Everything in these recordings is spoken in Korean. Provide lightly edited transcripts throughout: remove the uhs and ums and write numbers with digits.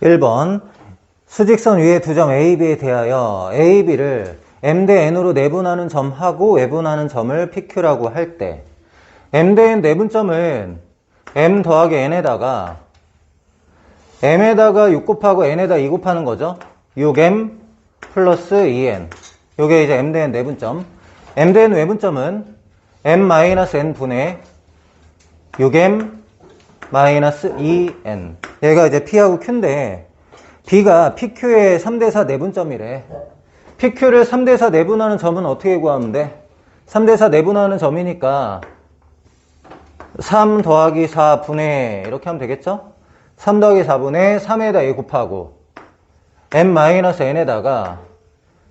1번 수직선 위에 두 점 A, B에 대하여 A, B를 M 대 N으로 내분하는 점하고 외분하는 점을 PQ라고 할 때 M 대 N 내분점은 M 더하기 N에다가 M에다가 6 곱하고 N에다 2 곱하는 거죠. 6M 플러스 2N. 요게 이제 M 대 N 내분점. M 대 N 외분점은 M-N 분의 6M 마이너스 2N. 얘가 이제 P하고 Q인데 B가 PQ의 3대4 내분점이래. PQ를 3대4 내분하는 점은 어떻게 구하면 돼? 3대4 내분하는 점이니까 3 더하기 4분의 이렇게 하면 되겠죠? 3 더하기 4분의 3에다 2 곱하고 M-N에다가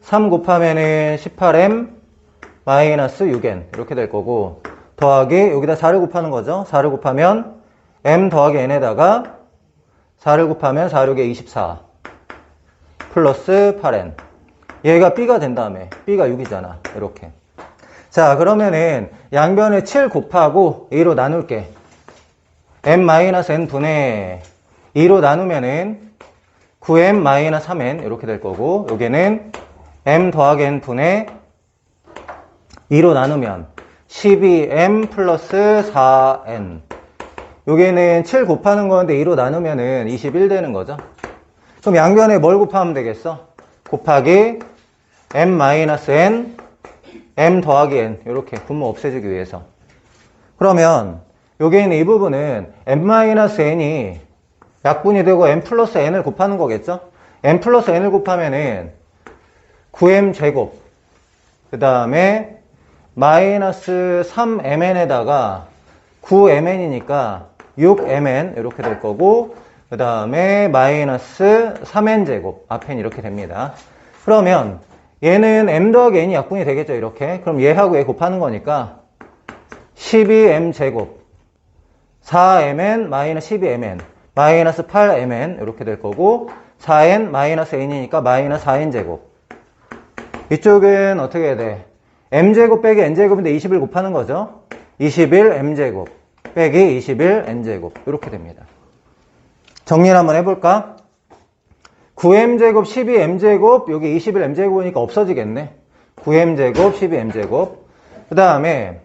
3 곱하면은 18M 마이너스 6N 이렇게 될 거고 더하기 여기다 4를 곱하는 거죠. 4를 곱하면 M 더하기 N에다가 4를 곱하면 4, 6에 24 플러스 8N. 얘가 B가 된 다음에 B가 6이잖아. 이렇게. 자, 그러면은 양변을 7 곱하고 A로 나눌게. M-N 분의 2로 나누면은 9M-3N 이렇게 될 거고 여기는 M 더하기 N 분의 2로 나누면 12M 플러스 4N. 여기는 7 곱하는 건데 2로 나누면은 21 되는 거죠. 그럼 양변에 뭘 곱하면 되겠어? 곱하기 M-N, M 더하기 N. 이렇게 분모 없애주기 위해서. 그러면 여기 있는 이 부분은 M-N이 약분이 되고 M 플러스 N을 곱하는 거겠죠? M 플러스 N을 곱하면은 9M 제곱. 그 다음에 마이너스 3MN에다가 9MN이니까 6MN 이렇게 될 거고 그 다음에 마이너스 3N 제곱 앞엔 이렇게 됩니다. 그러면 얘는 M 더하기 N이 약분이 되겠죠 이렇게. 그럼 얘하고 얘 곱하는 거니까 12M 제곱 4MN 마이너스 12MN 마이너스 8MN 이렇게 될 거고 4N 마이너스 N이니까 마이너스 4N 제곱. 이쪽은 어떻게 해야 돼? M제곱 빼기 N제곱인데 20을 곱하는 거죠. 21 M제곱 빼기 21 N제곱 이렇게 됩니다. 정리를 한번 해볼까? 9M제곱 12M제곱 여기 21 M제곱이니까 없어지겠네. 9M제곱 12M제곱 그 다음에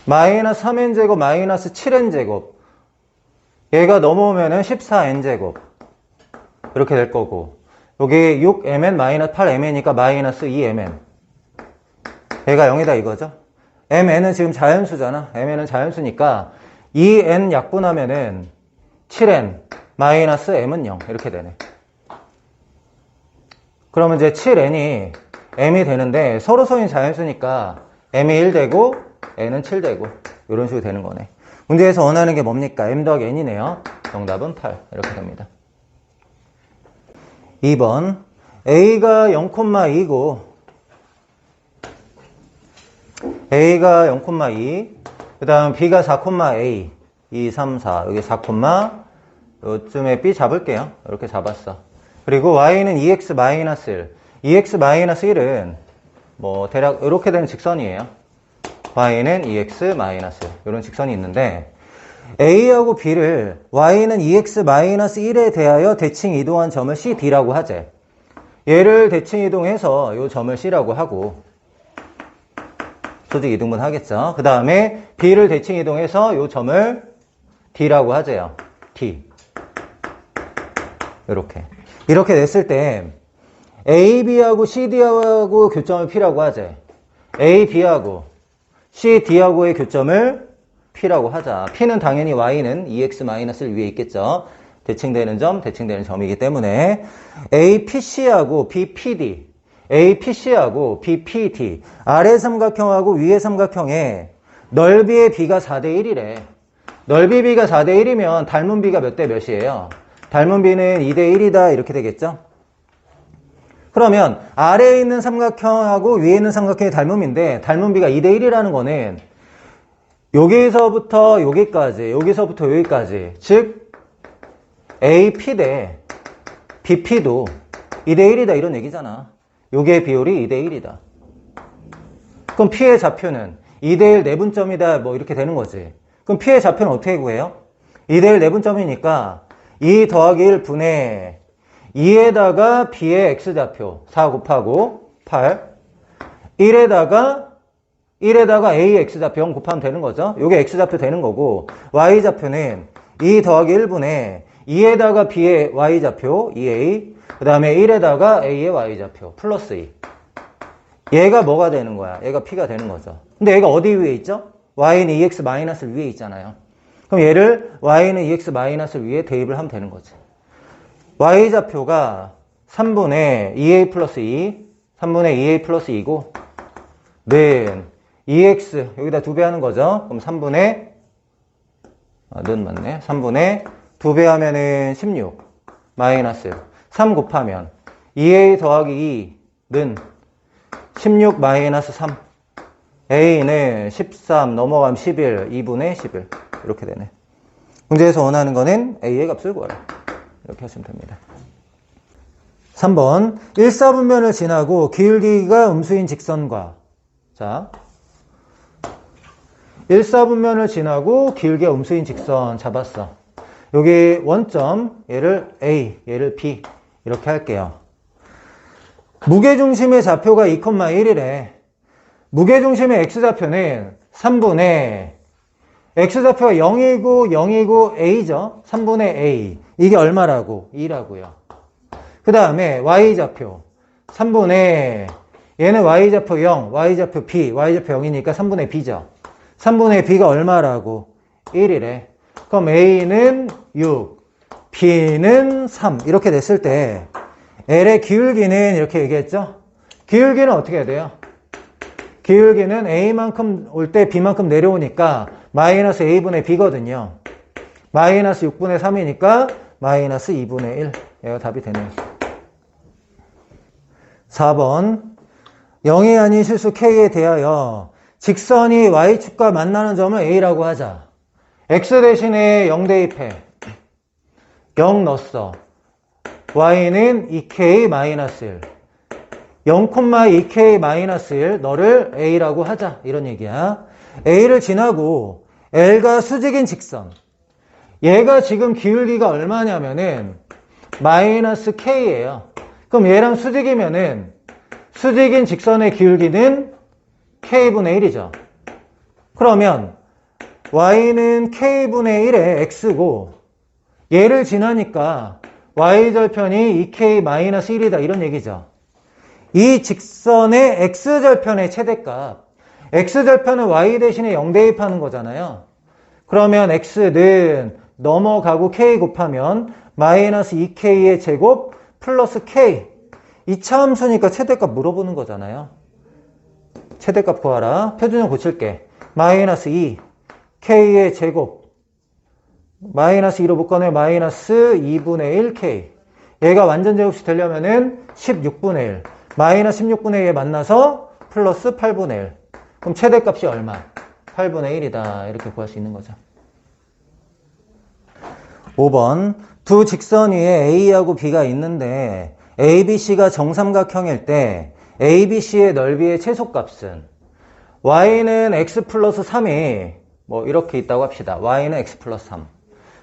마이너스 3N제곱 마이너스 7N제곱 얘가 넘어오면은 14N제곱 이렇게 될 거고 여기 6mn 마이너스 8mn이니까 마이너스 2mn 얘가 0이다 이거죠. mn은 지금 자연수잖아. mn은 자연수니까 2n 약분하면은 7n 마이너스 m은 0 이렇게 되네. 그러면 이제 7n이 m이 되는데 서로 서인 자연수니까 m이 1 되고 n은 7 되고 이런 식으로 되는 거네. 문제에서 원하는 게 뭡니까? m 더하기 n이네요. 정답은 8 이렇게 됩니다. 2번 A가 0,2고 A가 0,2 그 다음 B가 4,A 2, 3, 4 여기 4, 요쯤에 B 잡을게요. 이렇게 잡았어. 그리고 Y는 2x-1 2x-1은 뭐 대략 이렇게 되는 직선이에요. Y는 2x-1 이런 직선이 있는데 A하고 B를 Y는 2x-1에 대하여 대칭 이동한 점을 CD라고 하재. 얘를 대칭 이동해서 이 점을 C라고 하고 조직 이등분 하겠죠. 그 다음에 B를 대칭 이동해서 이 점을 D라고 하재요. D. 이렇게 냈을 때 AB하고 CD하고 교점을 P라고 하재. AB하고 CD하고의 교점을 P라고 하자. P는 당연히 Y는 2x-를 위에 있겠죠. 대칭되는 점이기 때문에 APC하고 BPD, APC하고 BPD, 아래 삼각형하고 위에 삼각형의 넓이의 B가 4대1이래. 넓이 B가 4대1이면 닮은 B가 몇 대 몇이에요? 닮은 B는 2대1이다 이렇게 되겠죠? 그러면 아래에 있는 삼각형하고 위에 있는 삼각형의 닮음인데 닮은 B가 2대1이라는 거는 여기서부터 여기까지, 여기서부터 여기까지, 즉 AP 대 BP도 2대1이다 이런 얘기잖아. 요게 비율이 2대1이다. 그럼 P의 좌표는 2대1 내분점이다 뭐 이렇게 되는 거지. 그럼 P의 좌표는 어떻게 구해요? 2대1 내분점이니까 2 더하기 1분의 2에다가 B의 X좌표 4 곱하고 8 1에다가 A X좌표 0 곱하면 되는 거죠. 요게 X좌표 되는 거고 Y좌표는 2 더하기 1분의 2에다가 B의 Y좌표 2A 그 다음에 1에다가 A의 Y좌표 플러스 2 얘가 뭐가 되는 거야? 얘가 P가 되는 거죠. 근데 얘가 어디 위에 있죠? Y는 2X 마이너스를 위에 있잖아요. 그럼 얘를 Y는 2X 마이너스를 위에 대입을 하면 되는 거지. Y좌표가 3분의 2A 플러스 2 3분의 2A 플러스 2고 는 2X 여기다 2배 하는 거죠. 그럼 3분의 는 맞네. 3분의 2배 하면은 16 마이너스 3 곱하면 2A 더하기 2는 16 마이너스 3 A는 13 넘어가면 11 2분의 11 이렇게 되네. 문제에서 원하는 거는 A의 값을 구하라. 이렇게 하시면 됩니다. 3번 1사분면을 지나고 기울기가 음수인 직선과 자 1사분면을 지나고 길게 음수인 직선 잡았어. 여기 원점 얘를 A 얘를 B 이렇게 할게요. 무게중심의 좌표가 2,1이래. 무게중심의 X좌표는 3분의 X좌표가 0이고 A죠. 3분의 A 이게 얼마라고? 2라고요. 그 다음에 Y좌표 3분의 얘는 Y좌표 0 Y좌표 B Y좌표 0이니까 3분의 B죠. 3분의 B가 얼마라고? 1이래. 그럼 A는 6 B는 3 이렇게 됐을 때 L의 기울기는 이렇게 얘기했죠? 기울기는 어떻게 해야 돼요? 기울기는 A만큼 올 때 B만큼 내려오니까 마이너스 A분의 B거든요. 마이너스 6분의 3이니까 마이너스 2분의 1. 얘가 답이 되네요. 4번 0이 아닌 실수 K에 대하여 직선이 Y축과 만나는 점을 A라고 하자. X 대신에 0 대입해. 0 넣었어. Y는 2K-1 0,2K-1 너를 A라고 하자 이런 얘기야. A를 지나고 L가 수직인 직선 얘가 지금 기울기가 얼마냐면은 마이너스 K예요. 그럼 얘랑 수직이면은 수직인 직선의 기울기는 K분의 1이죠. 그러면 Y는 K분의 1의 X고 얘를 지나니까 Y절편이 2K-1이다 이런 얘기죠. 이 직선의 X절편의 최대값 X절편은 Y 대신에 0 대입하는 거잖아요. 그러면 X는 넘어가고 K 곱하면 마이너스 2K의 제곱 플러스 K 이차함수니까 최대값 물어보는 거잖아요. 최대값 구하라. 표준형 고칠게. 마이너스 2 K의 제곱 마이너스 2로 묶어내 마이너스 2분의 1 K 얘가 완전 제곱식 되려면은 16분의 1 마이너스 16분의 1에 만나서 플러스 8분의 1 그럼 최대값이 얼마? 8분의 1이다 이렇게 구할 수 있는 거죠. 5번 두 직선 위에 A하고 B가 있는데 ABC가 정삼각형일 때 ABC의 넓이의 최소값은 Y는 X 플러스 3이 뭐 이렇게 있다고 합시다. Y는 X 플러스 3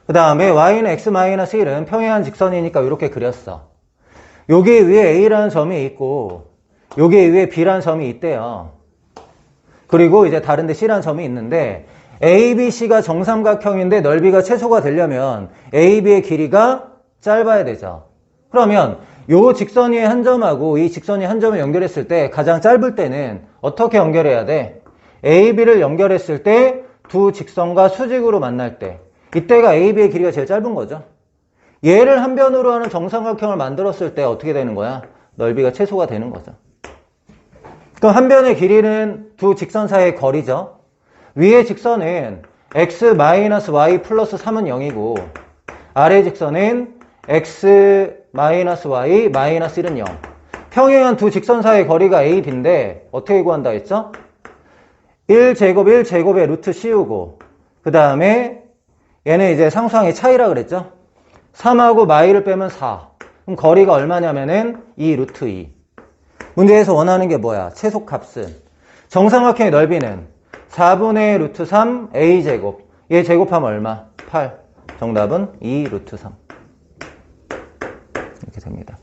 그 다음에 Y는 X 마이너스 1은 평행한 직선이니까 이렇게 그렸어. 여기 위에 A라는 점이 있고 여기 위에 B라는 점이 있대요. 그리고 이제 다른데 C라는 점이 있는데 ABC가 정삼각형인데 넓이가 최소가 되려면 AB의 길이가 짧아야 되죠. 그러면 이 직선 위에 한 점하고 이 직선 위에 한 점을 연결했을 때 가장 짧을 때는 어떻게 연결해야 돼? AB를 연결했을 때 두 직선과 수직으로 만날 때 이때가 AB의 길이가 제일 짧은 거죠. 얘를 한 변으로 하는 정삼각형을 만들었을 때 어떻게 되는 거야? 넓이가 최소가 되는 거죠. 그럼 한 변의 길이는 두 직선 사이의 거리죠. 위의 직선은 x-y 플러스 3은 0이고 아래 직선은 x-y 마이너스 1은 0. 평행한 두 직선 사이의 거리가 a, b인데 어떻게 구한다 했죠? 1제곱 1제곱에 루트 씌우고 그 다음에 얘는 이제 상수항의 차이라 그랬죠? 3하고 마이를 빼면 4. 그럼 거리가 얼마냐면은 2 루트 2. 문제에서 원하는 게 뭐야? 최소값은 정삼각형의 넓이는 4분의 루트 3 a제곱. 얘 제곱하면 얼마? 8. 정답은 2 루트 3. 이렇게 됩니다.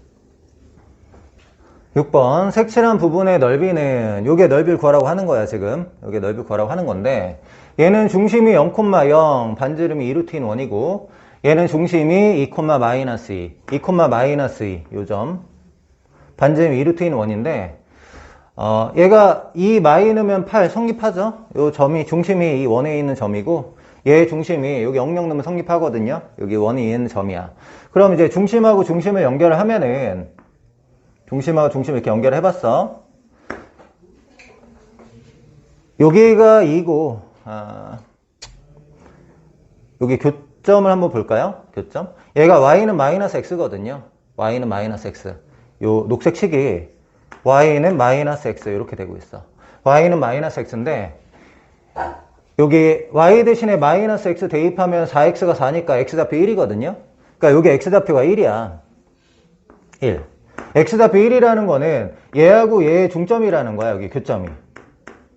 6번 색칠한 부분의 넓이는 요게 넓이를 구하라고 하는 거야 지금. 요게 넓이를 구하라고 하는 건데 얘는 중심이 0,0 반지름이 2 루트 1이고 얘는 중심이 2, 마이너스 2 마이너스 2 요점 반지름이 2 루트 1인데 얘가 2 마이너면 8 성립하죠. 요 점이 중심이 이 원에 있는 점이고 얘 중심이 여기 0, 0 넣으면 성립하거든요. 여기 원이 있는 점이야. 그럼 이제 중심하고 중심을 연결을 하면은 중심하고 중심을 이렇게 연결을 해봤어. 여기가 2고 여기 교점을 한번 볼까요? 교점. 얘가 y는 마이너스 x거든요. y는 마이너스 x. 요 녹색 식이 y는 마이너스 x 이렇게 되고 있어. y는 마이너스 x인데 여기 y 대신에 마이너스 x 대입하면 4x가 4니까 x좌표 1이거든요. 그러니까 여기 x좌표가 1이야. 1. x좌표 1이라는 거는 얘하고 얘의 중점이라는 거야. 여기 교점이.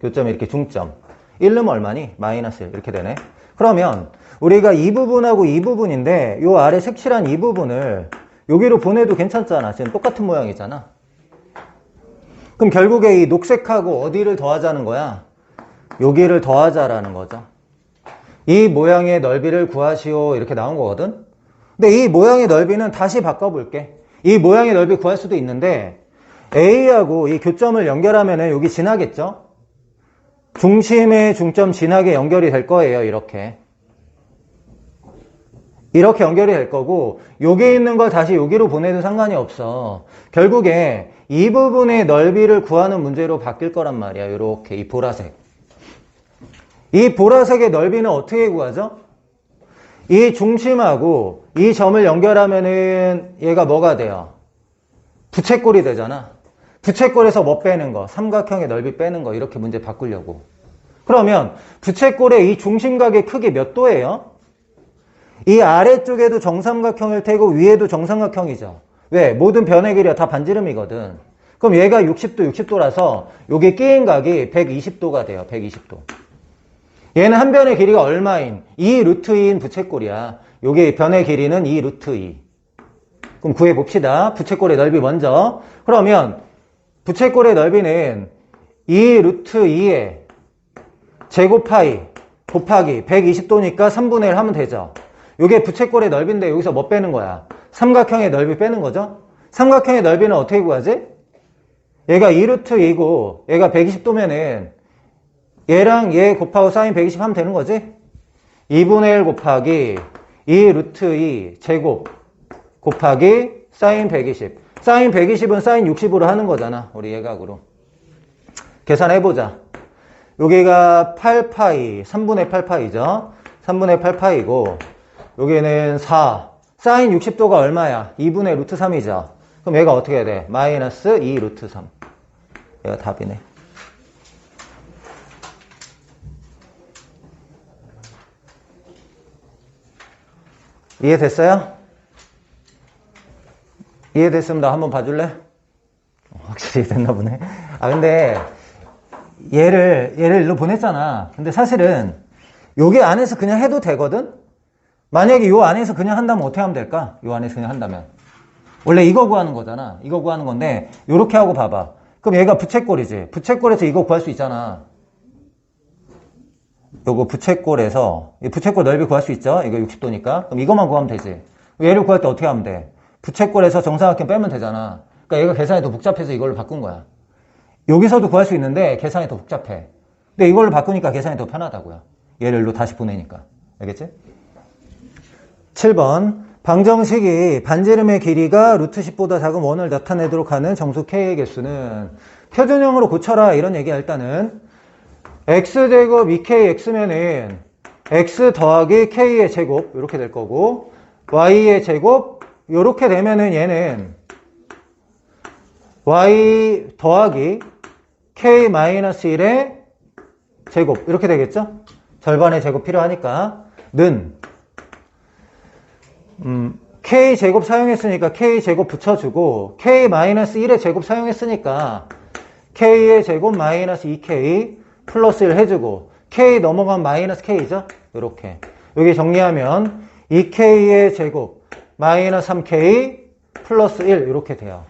교점이 이렇게 중점. 1 넣으면 얼마니? 마이너스 1 이렇게 되네. 그러면 우리가 이 부분하고 이 부분인데 요 아래 색칠한 이 부분을 여기로 보내도 괜찮잖아. 지금 똑같은 모양이잖아. 그럼 결국에 이 녹색하고 어디를 더하자는 거야? 여기를 더하자라는 거죠. 이 모양의 넓이를 구하시오 이렇게 나온 거거든. 근데 이 모양의 넓이는 다시 바꿔볼게. 이 모양의 넓이 구할 수도 있는데 A하고 이 교점을 연결하면 여기 지나겠죠? 중심의 중점 지나게 연결이 될 거예요. 이렇게 연결이 될 거고 여기 있는 걸 다시 여기로 보내도 상관이 없어. 결국에 이 부분의 넓이를 구하는 문제로 바뀔 거란 말이야. 이렇게 이 보라색. 이 보라색의 넓이는 어떻게 구하죠? 이 중심하고 이 점을 연결하면은 얘가 뭐가 돼요? 부채꼴이 되잖아. 부채꼴에서 뭐 빼는 거? 삼각형의 넓이 빼는 거. 이렇게 문제 바꾸려고. 그러면 부채꼴의 이 중심각의 크기 몇 도예요? 이 아래쪽에도 정삼각형일 테고 위에도 정삼각형이죠. 왜? 모든 변의 길이가 다 반지름이거든. 그럼 얘가 60도, 60도라서 여기 끼인 각이 120도가 돼요. 120도. 얘는 한 변의 길이가 얼마인? 2 루트 2인 부채꼴이야. 여기 변의 길이는 2 루트 2. 그럼 구해봅시다. 부채꼴의 넓이 먼저. 그러면 부채꼴의 넓이는 2 루트 2에 제곱 파이 곱하기 120도니까 3분의 1 하면 되죠. 이게 부채꼴의 넓이인데 여기서 뭐 빼는 거야? 삼각형의 넓이 빼는 거죠. 삼각형의 넓이는 어떻게 구하지? 얘가 2 루트 2고 얘가 120도면은 얘랑 얘 곱하고 사인 120 하면 되는 거지? 2분의 1 곱하기 2 루트 2 제곱 곱하기 사인 120. 사인 120은 사인 60으로 하는 거잖아. 우리 예각으로. 계산해보자. 여기가 8파이, 3분의 8파이죠. 3분의 8파이고 여기는 4. 사인 60도가 얼마야? 2분의 루트 3이죠. 그럼 얘가 어떻게 해야 돼? 마이너스 2 루트 3. 얘가 답이네. 이해됐어요? 이해됐으면 나 한번 봐줄래? 확실히 됐나 보네. 근데 얘를 일로 보냈잖아. 근데 사실은 여기 안에서 그냥 해도 되거든? 만약에 요 안에서 그냥 한다면 어떻게 하면 될까? 요 안에서 그냥 한다면. 원래 이거 구하는 거잖아. 이거 구하는 건데 요렇게 하고 봐봐. 그럼 얘가 부채꼴이지. 부채꼴에서 이거 구할 수 있잖아. 요거 부채꼴에서 이 부채꼴 넓이 구할 수 있죠? 이거 60도니까. 그럼 이것만 구하면 되지. 얘를 구할 때 어떻게 하면 돼? 부채꼴에서 정사각형 빼면 되잖아. 그러니까 얘가 계산이 더 복잡해서 이걸로 바꾼 거야. 여기서도 구할 수 있는데 계산이 더 복잡해. 근데 이걸로 바꾸니까 계산이 더 편하다고요. 얘를 일로 다시 보내니까. 알겠지? 7번. 방정식이 반지름의 길이가 루트 10보다 작은 원을 나타내도록 하는 정수 K의 개수는 표준형으로 고쳐라. 이런 얘기야. 일단은 x제곱 2kx면은 x 더하기 k의 제곱 이렇게 될 거고 y의 제곱 이렇게 되면은 얘는 y 더하기 k-1의 제곱 이렇게 되겠죠? 절반의 제곱 필요하니까 는 k제곱 사용했으니까 k제곱 붙여주고 k-1의 제곱 사용했으니까 k의 제곱 마이너스 2k 플러스 1 해주고 K 넘어가면 마이너스 K죠? 요렇게. 여기 정리하면 2K의 제곱 마이너스 3K 플러스 1 이렇게 돼요.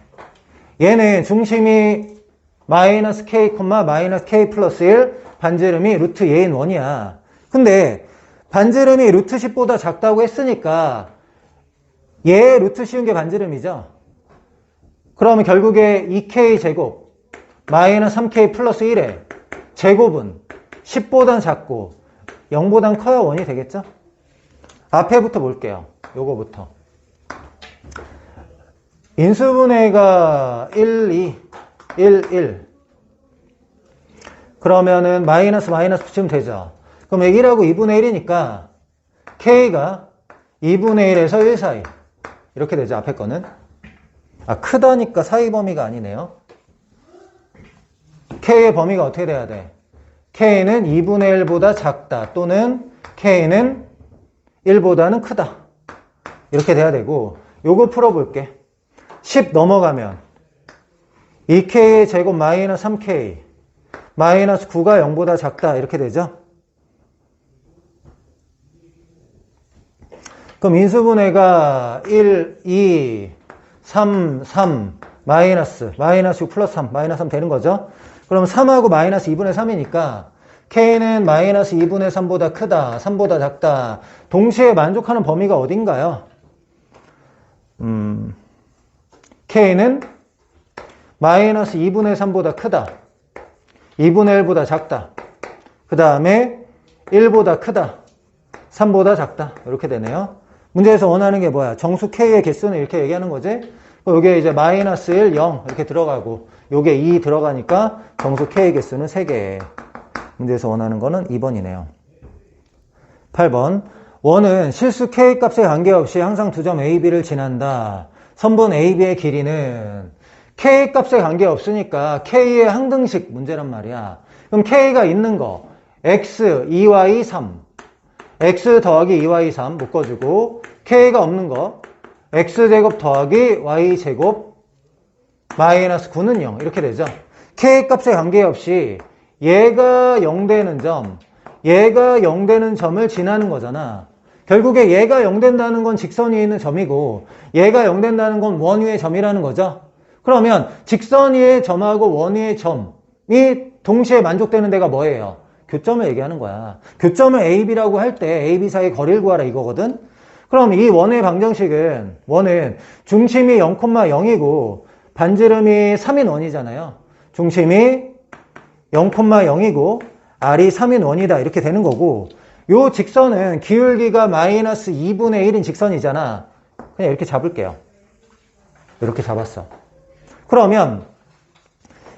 얘는 중심이 마이너스 K, 마이너스 K 플러스 1, 반지름이 루트 얘인 1이야. 근데 반지름이 루트 10보다 작다고 했으니까 얘 루트 씌운 게 반지름이죠. 그러면 결국에 2K 제곱 마이너스 3K 플러스 1의 제곱은 10보단 작고 0보단 커야 1이 되겠죠? 앞에부터 볼게요. 요거부터. 인수분해가 1, 2, 1, 1. 그러면은 마이너스 붙이면 되죠. 그럼 1하고 2분의 1이니까 K가 2분의 1에서 1 사이. 이렇게 되죠. 앞에 거는. 아, 크다니까 사이 범위가 아니네요. K의 범위가 어떻게 돼야 돼? K는 2분의 1보다 작다. 또는 K는 1보다는 크다. 이렇게 돼야 되고, 요거 풀어볼게. 10 넘어가면 2K의 제곱 마이너스 3K 마이너스 9가 0보다 작다. 이렇게 되죠. 그럼 인수분해가 1, 2, 3, 3 마이너스 6 플러스 3 마이너스 3 되는 거죠. 그럼 3하고 마이너스 2분의 3이니까 K는 마이너스 2분의 3보다 크다, 3보다 작다. 동시에 만족하는 범위가 어딘가요? K는 마이너스 2분의 3보다 크다, 2분의 1보다 작다, 그 다음에 1보다 크다, 3보다 작다. 이렇게 되네요. 문제에서 원하는 게 뭐야? 정수 K의 개수는 이렇게 얘기하는 거지? 여기에 이제 마이너스 1, 0 이렇게 들어가고 요게 2 들어가니까 정수 K의 개수는 3개. 문제에서 원하는 거는 2번이네요. 8번. 원은 실수 K 값에 관계없이 항상 두 점 A, B를 지난다. 선분 A, B의 길이는 K 값에 관계없으니까 K의 항등식 문제란 말이야. 그럼 K가 있는 거 X, 2Y, 3 X 더하기 2Y, 3 묶어주고 K가 없는 거 X제곱 더하기 Y제곱 마이너스 9는 0 이렇게 되죠. K 값에 관계없이 얘가 0 되는 점, 얘가 0 되는 점을 지나는 거잖아. 결국에 얘가 0 된다는 건 직선 위에 있는 점이고 얘가 0 된다는 건 원 위의 점이라는 거죠. 그러면 직선 위의 점하고 원 위의 점이 동시에 만족되는 데가 뭐예요? 교점을 얘기하는 거야. 교점을 A, B라고 할 때 A, B 사이 거리를 구하라 이거거든. 그럼 이 원의 방정식은 원은 중심이 0,0이고 반지름이 3인 원이잖아요. 중심이 0,0이고 R이 3인 원이다 이렇게 되는 거고 요 직선은 기울기가 마이너스 2분의 1인 직선이잖아. 그냥 이렇게 잡을게요. 이렇게 잡았어. 그러면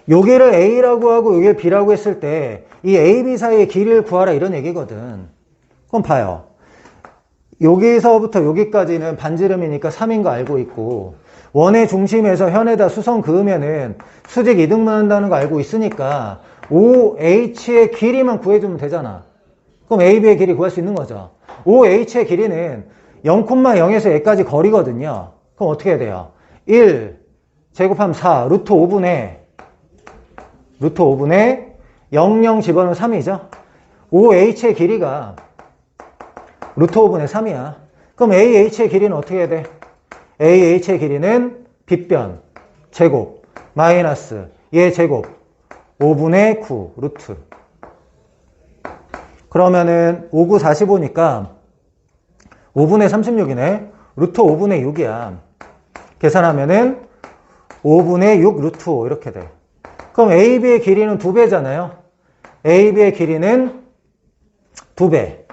여기를 A라고 하고 여기를 B라고 했을 때 이 A, B 사이의 길이를 구하라 이런 얘기거든. 그럼 봐요. 여기서부터 여기까지는 반지름이니까 3인 거 알고 있고 원의 중심에서 현에다 수성 그으면은 수직 이등분 한다는 거 알고 있으니까 OH의 길이만 구해주면 되잖아. 그럼 A, B의 길이 구할 수 있는 거죠. OH의 길이는 0,0에서 얘까지 거리거든요. 그럼 어떻게 해야 돼요? 1 제곱하면 4 루트 5분의 00 집어넣으면 3이죠. OH의 길이가 루트 5분의 3이야. 그럼 AH의 길이는 어떻게 해야 돼? AH의 길이는 빗변 제곱 마이너스 얘 제곱 5분의 9 루트. 그러면은 5, 9, 45니까 5분의 36이네. 루트 5분의 6이야. 계산하면은 5분의 6 루트 5 이렇게 돼. 그럼 AB의 길이는 2배잖아요. AB의 길이는 2배.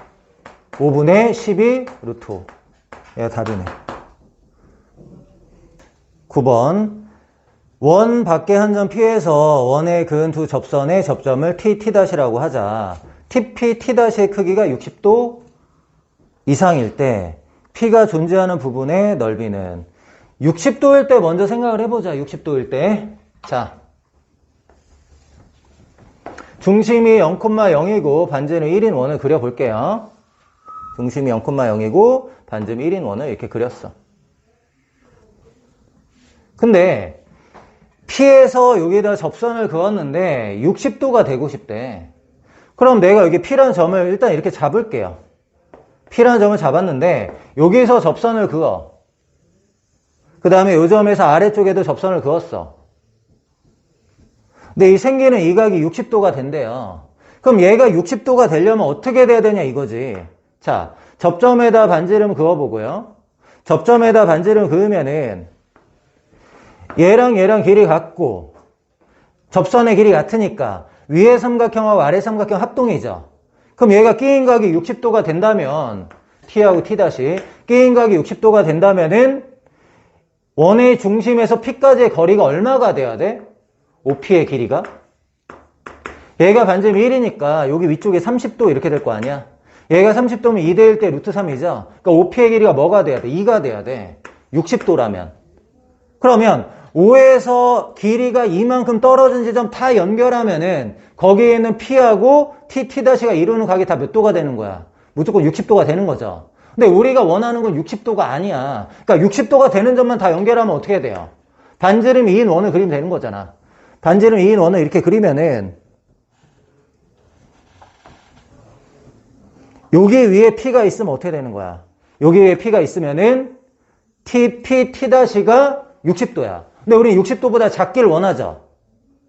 5분의 12 루트 5. 얘가 답이네. 9번. 원 밖에 한 점 P에서 원에 그은 두 접선의 접점을 T, T'라고 하자. TP, T'의 크기가 60도 이상일 때 P가 존재하는 부분의 넓이는 60도일 때 먼저 생각을 해보자. 60도일 때. 자. 중심이 0,0이고 반지름 1인 원을 그려볼게요. 중심이 0,0이고 반지름 1인 원을 이렇게 그렸어. 근데 P에서 여기다 접선을 그었는데 60도가 되고 싶대. 그럼 내가 여기 P라는 점을 일단 이렇게 잡을게요. P라는 점을 잡았는데 여기서 접선을 그어. 그 다음에 이 점에서 아래쪽에도 접선을 그었어. 근데 이 생기는 이 각이 60도가 된대요. 그럼 얘가 60도가 되려면 어떻게 돼야 되냐 이거지. 자, 접점에다 반지름 그어보고요. 접점에다 반지름 그으면은 얘랑 얘랑 길이 같고 접선의 길이 같으니까 위의 삼각형하고 아래 삼각형 합동이죠. 그럼 얘가 끼인 각이 60도가 된다면 T하고 T 다시 끼인 각이 60도가 된다면은 원의 중심에서 P까지의 거리가 얼마가 돼야 돼? OP의 길이가? 얘가 반지름 1이니까 여기 위쪽에 30도 이렇게 될 거 아니야? 얘가 30도면 2대1 때 루트 3이죠? 그러니까 OP의 길이가 뭐가 돼야 돼? 2가 돼야 돼. 60도라면. 그러면 O에서 길이가 이만큼 떨어진 지점 다 연결하면은 거기에 있는 P하고 T'가 이루는 각이 다 몇 도가 되는 거야? 무조건 60도가 되는 거죠. 근데 우리가 원하는 건 60도가 아니야. 그러니까 60도가 되는 점만 다 연결하면 어떻게 돼요? 반지름 2인 원을 그리면 되는 거잖아. 반지름 2인 원을 이렇게 그리면은 여기 위에 P가 있으면 어떻게 되는 거야? 여기 위에 P가 있으면은 T'가 60도야. 근데 우리는 60도보다 작길 원하죠.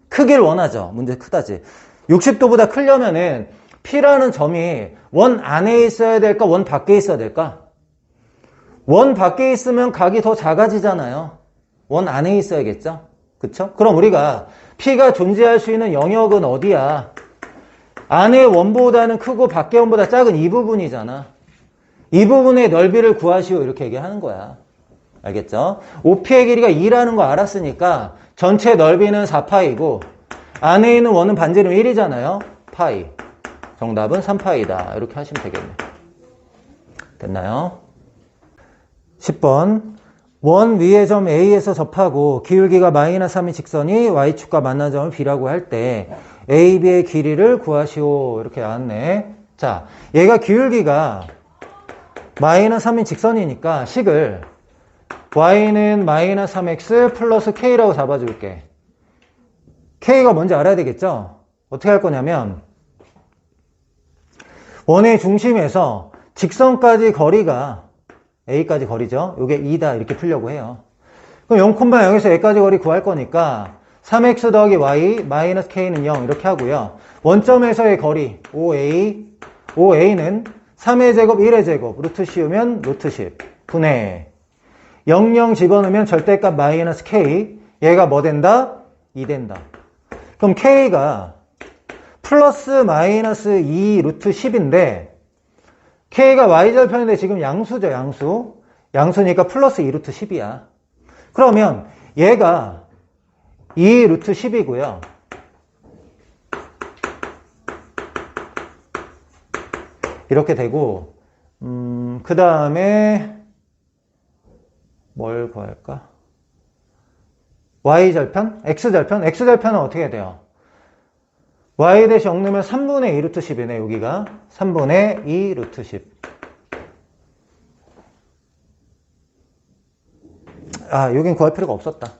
크길 원하죠. 문제 크다지. 60도보다 크려면은 P라는 점이 원 안에 있어야 될까? 원 밖에 있어야 될까? 원 밖에 있으면 각이 더 작아지잖아요. 원 안에 있어야겠죠? 그쵸? 그럼 우리가 P가 존재할 수 있는 영역은 어디야? 안의 원보다는 크고 밖의 원보다 작은 이 부분이잖아. 이 부분의 넓이를 구하시오. 이렇게 얘기하는 거야. 알겠죠? OP의 길이가 2라는 거 알았으니까 전체 넓이는 4파이고 안에 있는 원은 반지름 1이잖아요. 파이. 정답은 3파이다. 이렇게 하시면 되겠네. 됐나요? 10번. 원 위의 점 A에서 접하고 기울기가 마이너스 3인 직선이 Y축과 만난 점을 B라고 할 때 AB의 길이를 구하시오. 이렇게 나왔네. 자, 얘가 기울기가 마이너스 3인 직선이니까 식을 Y는 마이너스 3X 플러스 K라고 잡아줄게. K가 뭔지 알아야 되겠죠? 어떻게 할 거냐면 원의 중심에서 직선까지 거리가 A까지 거리죠? 이게 2다 이렇게 풀려고 해요. 그럼 0,0에서 A까지 거리 구할 거니까 3X 더하기 Y 마이너스 K는 0 이렇게 하고요. 원점에서의 거리 OA는 3의 제곱 1의 제곱 루트 씌우면 루트 10 분의 00 집어넣으면 절대값 마이너스 K 얘가 뭐 된다? 2 된다. 그럼 K가 플러스 마이너스 2 루트 10인데 K가 Y절편인데 지금 양수죠, 양수. 양수니까 플러스 2 루트 10이야. 그러면 얘가 2 루트 10이고요. 이렇게 되고, 그 다음에 뭘 구할까? Y절편? X절편? X절편은 어떻게 돼요? Y 대시 0 넣으면 3분의 2 루트 10이네, 여기가. 3분의 2 루트 10. 아, 여긴 구할 필요가 없었다.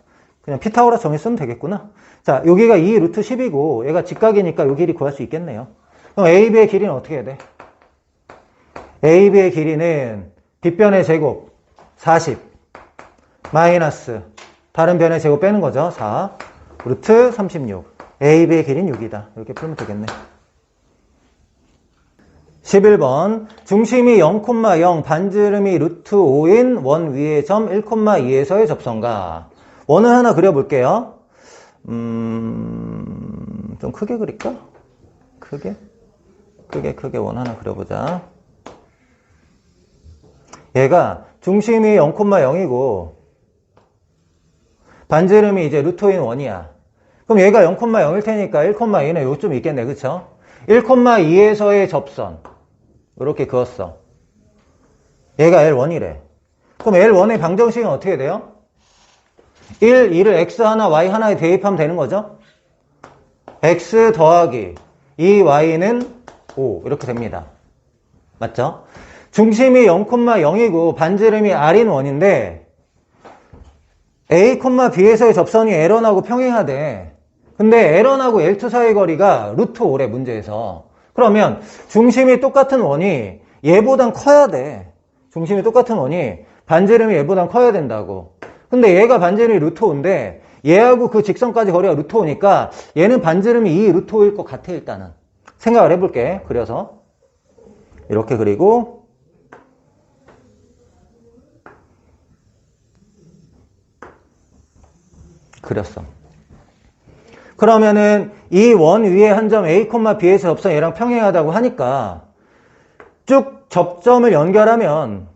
그냥 피타고라스 정의 쓰면 되겠구나. 자, 여기가 2 루트 10이고, 얘가 직각이니까 요 길이 구할 수 있겠네요. 그럼 AB의 길이는 어떻게 해야 돼? AB의 길이는 뒷변의 제곱 40 마이너스 다른 변의 제곱 빼는 거죠. 4 루트 36. AB의 길이는 6이다. 이렇게 풀면 되겠네. 11번 중심이 0,0 반지름이 루트 5인 원 위의 점 1,2에서의 접선과 원을 하나 그려볼게요. 좀 크게 그릴까? 크게 원 하나 그려보자. 얘가 중심이 0,0이고 반지름이 이제 루트 5인 원이야. 그럼 얘가 0,0일 테니까 1,2는 요쯤 있겠네. 그쵸? 1,2에서의 접선. 이렇게 그었어. 얘가 L1이래. 그럼 L1의 방정식은 어떻게 돼요? 1, 2를 X 하나, Y 하나에 대입하면 되는 거죠? X 더하기 2Y는 5. 이렇게 됩니다. 맞죠? 중심이 0,0이고 반지름이 R인 원인데 A, B에서의 접선이 L1하고 평행하대. 근데 L1하고 L2 사이 거리가 루트 5래, 문제에서. 그러면 중심이 똑같은 원이 얘보단 커야 돼. 중심이 똑같은 원이 반지름이 얘보단 커야 된다고. 근데 얘가 반지름이 루트 5인데 얘하고 그 직선까지 거리가 루트 5니까 얘는 반지름이 2 루트 5일 것 같아. 일단은 생각을 해볼게. 그려서 이렇게 그리고 그렸어. 그러면은 이 원 위에 한 점 A, B에서 접선 얘랑 평행하다고 하니까 쭉 접점을 연결하면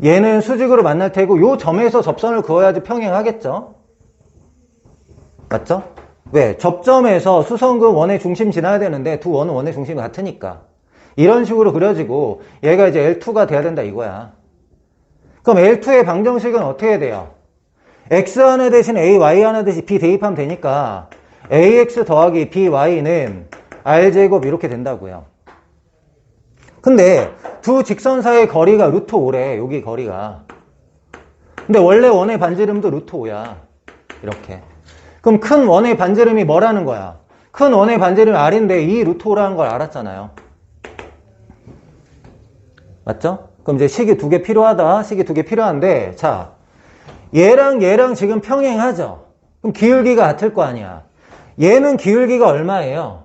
얘는 수직으로 만날 테고 요 점에서 접선을 그어야지 평행하겠죠? 맞죠? 왜? 접점에서 수성금 원의 중심 지나야 되는데 두 원은 원의 중심이 같으니까 이런 식으로 그려지고 얘가 이제 L2가 돼야 된다 이거야. 그럼 L2의 방정식은 어떻게 돼요? x 하나 대신 a, y 하나 대신 b 대입하면 되니까 ax 더하기 by는 r제곱 이렇게 된다고요. 근데 두 직선 사이의 거리가 루트 5래. 여기 거리가. 근데 원래 원의 반지름도 루트 5야. 이렇게. 그럼 큰 원의 반지름이 뭐라는 거야? 큰 원의 반지름이 r인데 이 루트 5라는 걸 알았잖아요. 맞죠? 그럼 이제 식이 두 개 필요하다. 식이 두 개 필요한데 자, 얘랑 지금 평행하죠? 그럼 기울기가 같을 거 아니야. 얘는 기울기가 얼마예요?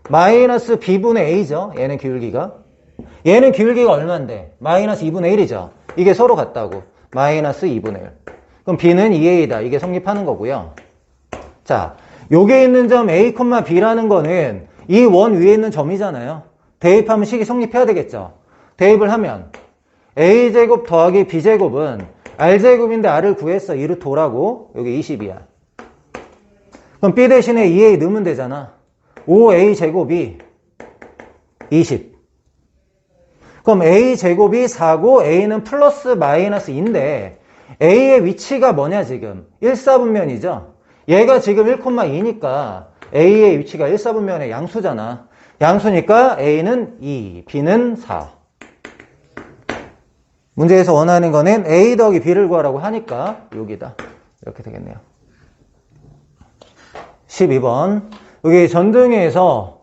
마이너스 b분의 a죠? 얘는 기울기가. 얘는 기울기가 얼마인데? 마이너스 2분의 1이죠? 이게 서로 같다고. 마이너스 2분의 1. 그럼 b는 2a다. 이게 성립하는 거고요. 자, 요게 있는 점 a, b라는 거는 이 원 위에 있는 점이잖아요. 대입하면 식이 성립해야 되겠죠? 대입을 하면 a제곱 더하기 b제곱은 r제곱인데 r을 구했어. 2루트 5라고. 여기 20이야. 그럼 b 대신에 2a 넣으면 되잖아. 5a제곱이 20. 그럼 a제곱이 4고 a는 플러스 마이너스 2인데 a의 위치가 뭐냐 지금? 1사분면이죠. 얘가 지금 1,2니까 a의 위치가 1사분면의 양수잖아. 양수니까 a는 2, b는 4. 문제에서 원하는 거는 a 더하기 b를 구하라고 하니까 여기다. 이렇게 되겠네요. 12번. 여기 전등에서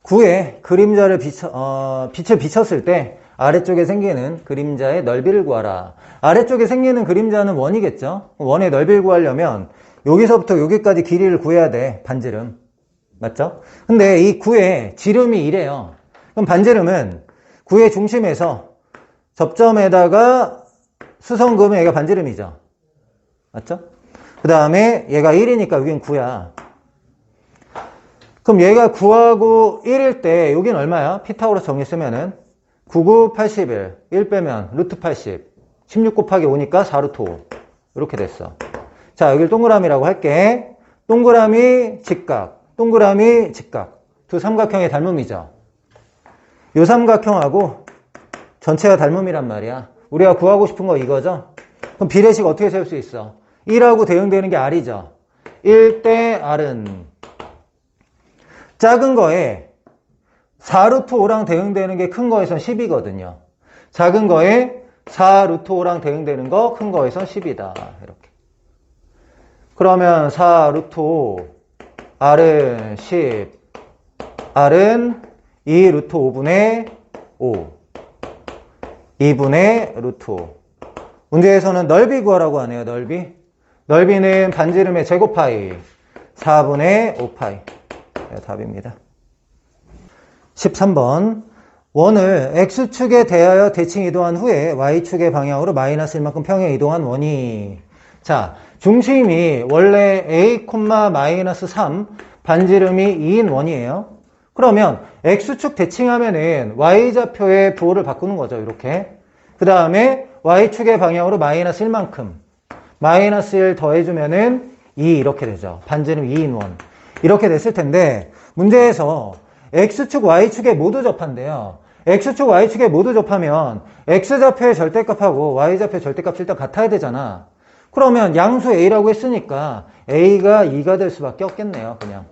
구에 그림자를 빛을 비쳤을 때 아래쪽에 생기는 그림자의 넓이를 구하라. 아래쪽에 생기는 그림자는 원이겠죠? 원의 넓이를 구하려면 여기서부터 여기까지 길이를 구해야 돼. 반지름. 맞죠? 근데 이 구의 지름이 이래요. 그럼 반지름은 구의 중심에서 접점에다가 수성금은 얘가 반지름이죠. 맞죠? 그 다음에 얘가 1이니까 여긴 9야. 그럼 얘가 9하고 1일 때 여긴 얼마야? 피타고라스 정리 쓰면은 9, 9, 81. 1 빼면 루트 80. 16 곱하기 5니까 4 루트 5. 이렇게 됐어. 자, 여기를 동그라미라고 할게. 동그라미 직각. 동그라미 직각. 두 삼각형의 닮음이죠. 요 삼각형하고 전체가 닮음이란 말이야. 우리가 구하고 싶은 거 이거죠? 그럼 비례식 어떻게 세울 수 있어? 1하고 대응되는 게 r이죠. 1 대 r은 작은 거에 4 루트 5랑 대응되는 게 큰 거에선 10이거든요. 작은 거에 4 루트 5랑 대응되는 거 큰 거에선 10이다. 이렇게. 그러면 4 루트 5, r은 10, r은 2 루트 5분의 5. 2분의 루트 5. 문제에서는 넓이 구하라고 하네요. 넓이. 넓이는 반지름의 제곱파이 4분의 5파이. 네, 답입니다. 13번. 원을 x축에 대하여 대칭 이동한 후에 y축의 방향으로 마이너스 1만큼 평행 이동한 원이. 자, 중심이 원래 a, 마이너스 3 반지름이 2인 원이에요. 그러면 x축 대칭하면은 y좌표의 부호를 바꾸는 거죠. 이렇게. 그 다음에 y축의 방향으로 마이너스 1만큼 마이너스 1 더해주면은 2 이렇게 되죠. 반지름 2인 원. 이렇게 됐을 텐데 문제에서 x축, y축에 모두 접한대요. x축, y축에 모두 접하면 x좌표의 절대값하고 y좌표의 절대값이 일단 같아야 되잖아. 그러면 양수 a라고 했으니까 a가 2가 될 수밖에 없겠네요. 그냥.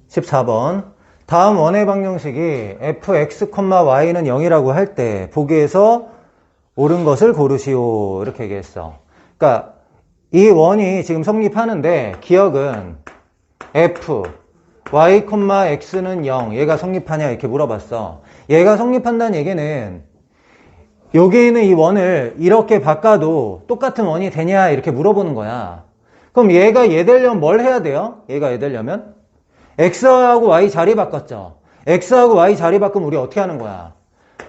14번. 다음 원의 방정식이 fx, y는 0이라고 할 때 보기에서 옳은 것을 고르시오. 이렇게 얘기했어. 그러니까 이 원이 지금 성립하는데 기억은 f, y, x는 0. 얘가 성립하냐 이렇게 물어봤어. 얘가 성립한다는 얘기는 여기 있는 이 원을 이렇게 바꿔도 똑같은 원이 되냐 이렇게 물어보는 거야. 그럼 얘가 얘 되려면 뭘 해야 돼요? 얘가 얘 되려면 x하고 y 자리 바꿨죠. x하고 y 자리 바꾸면 우리 어떻게 하는 거야?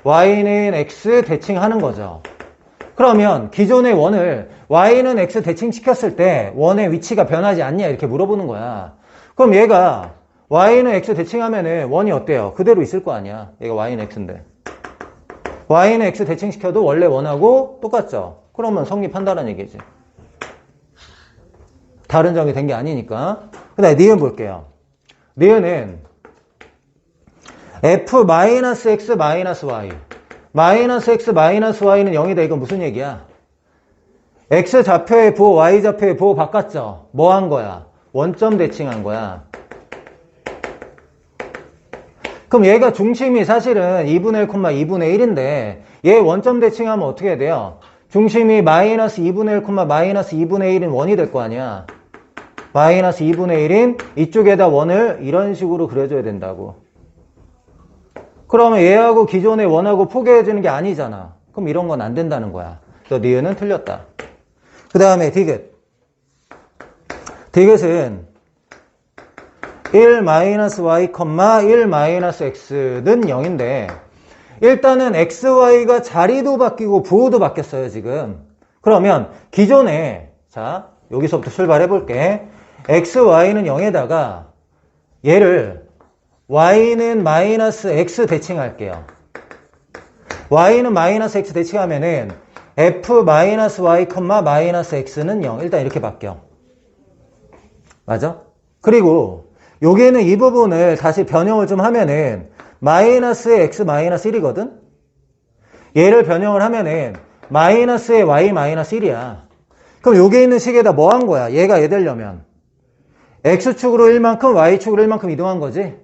y는 x 대칭하는 거죠. 그러면 기존의 원을 y는 x 대칭시켰을 때 원의 위치가 변하지 않냐 이렇게 물어보는 거야. 그럼 얘가 y는 x 대칭하면은 원이 어때요? 그대로 있을 거 아니야. 얘가 y는 x인데 y는 x 대칭시켜도 원래 원하고 똑같죠. 그러면 성립한다는 얘기지. 다른 점이 된 게 아니니까. 그 다음에 니은 볼게요. 니은은 f-x y x y는 0이다. 이건 무슨 얘기야? x 좌표의 부호, y 좌표의 부호 바꿨죠? 뭐 한 거야? 원점 대칭한 거야. 그럼 얘가 중심이 사실은 2분의 1, 2분의 1인데 얘 원점 대칭하면 어떻게 돼요? 중심이 마이너스 2분의 1, 마이너스 2분의 1인 원이 될 거 아니야. 마이너스 2분의 1인 이쪽에다 원을 이런 식으로 그려줘야 된다고. 그러면 얘하고 기존의 원하고 포개해주는 게 아니잖아. 그럼 이런 건 안 된다는 거야. 그래서 니은은 틀렸다. 그 다음에 디귿. 디귿은 1-y, 1-x는 0인데 일단은 xy가 자리도 바뀌고 부호도 바뀌었어요 지금. 그러면 기존에 자 여기서부터 출발해 볼게. xy는 0에다가 얘를 y는 마이너스 x 대칭할게요. y는 마이너스 x 대칭하면은 f-y, 마이너스 x는 0. 일단 이렇게 바뀌어. 맞아? 그리고 여기에는 이 부분을 다시 변형을 좀 하면은 마이너스의 x 마이너스 1이거든? 얘를 변형을 하면은 마이너스의 y 마이너스 1이야. 그럼 여기 있는 식에다 뭐 한 거야? 얘가 얘 되려면 x축으로 1만큼 y축으로 1만큼 이동한 거지.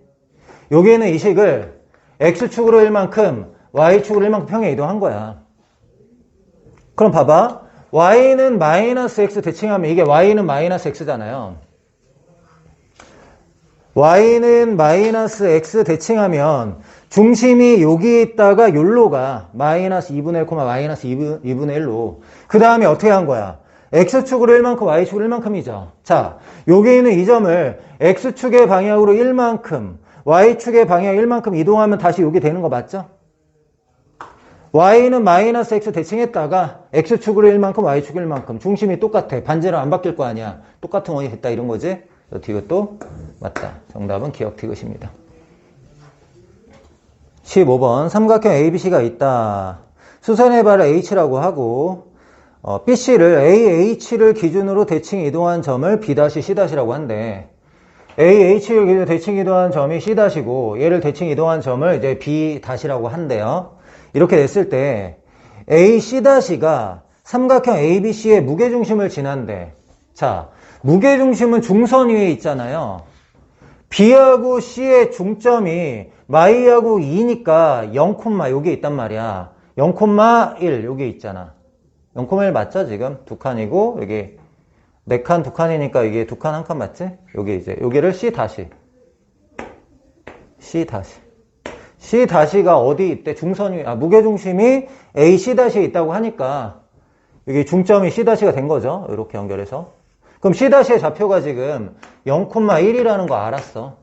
여기 있는 이 식을 x축으로 1만큼 y축으로 1만큼 평행 이동한 거야. 그럼 봐봐. y는 마이너스 x 대칭하면 이게 y는 마이너스 x잖아요. y는 마이너스 x 대칭하면 중심이 여기 있다가 요로 가. 마이너스 2분의 1, 마이너스 2분의 1로. 그 다음에 어떻게 한 거야? x축으로 1만큼, y축으로 1만큼이죠. 자, 여기 있는 이 점을 x축의 방향으로 1만큼, y축의 방향 1만큼 이동하면 다시 여기 되는 거 맞죠? y는 마이너스 x 대칭했다가 x축으로 1만큼, y축 1만큼. 중심이 똑같아. 반지름 안 바뀔 거 아니야. 똑같은 원이 됐다 이런 거지? 디귿도 맞다. 정답은 기억 디귿입니다. 15번 삼각형 ABC가 있다. 수선해봐라 H라고 하고 BC를 AH를 기준으로 대칭 이동한 점을 B-C'라고 한대. AH를 기준으로 대칭 이동한 점이 C-고 얘를 대칭 이동한 점을 이제 B-라고 한대요. 이렇게 됐을 때 AC-가 삼각형 ABC의 무게중심을 지난대. 자, 무게중심은 중선 위에 있잖아요. B하고 C의 중점이 마이하고 2니까 0, 여기에 있단 말이야. 0,1 여기 있잖아. 0,1 맞죠 지금? 두 칸이고 여기 네 칸 두 칸이니까 이게 두 칸 한 칸 맞지? 여기 이제 여기를 C-가 어디 있대? 중선 위 무게중심이 AC-에 있다고 하니까 여기 중점이 C-가 된 거죠. 이렇게 연결해서. 그럼 C-의 좌표가 지금 0,1이라는 거 알았어.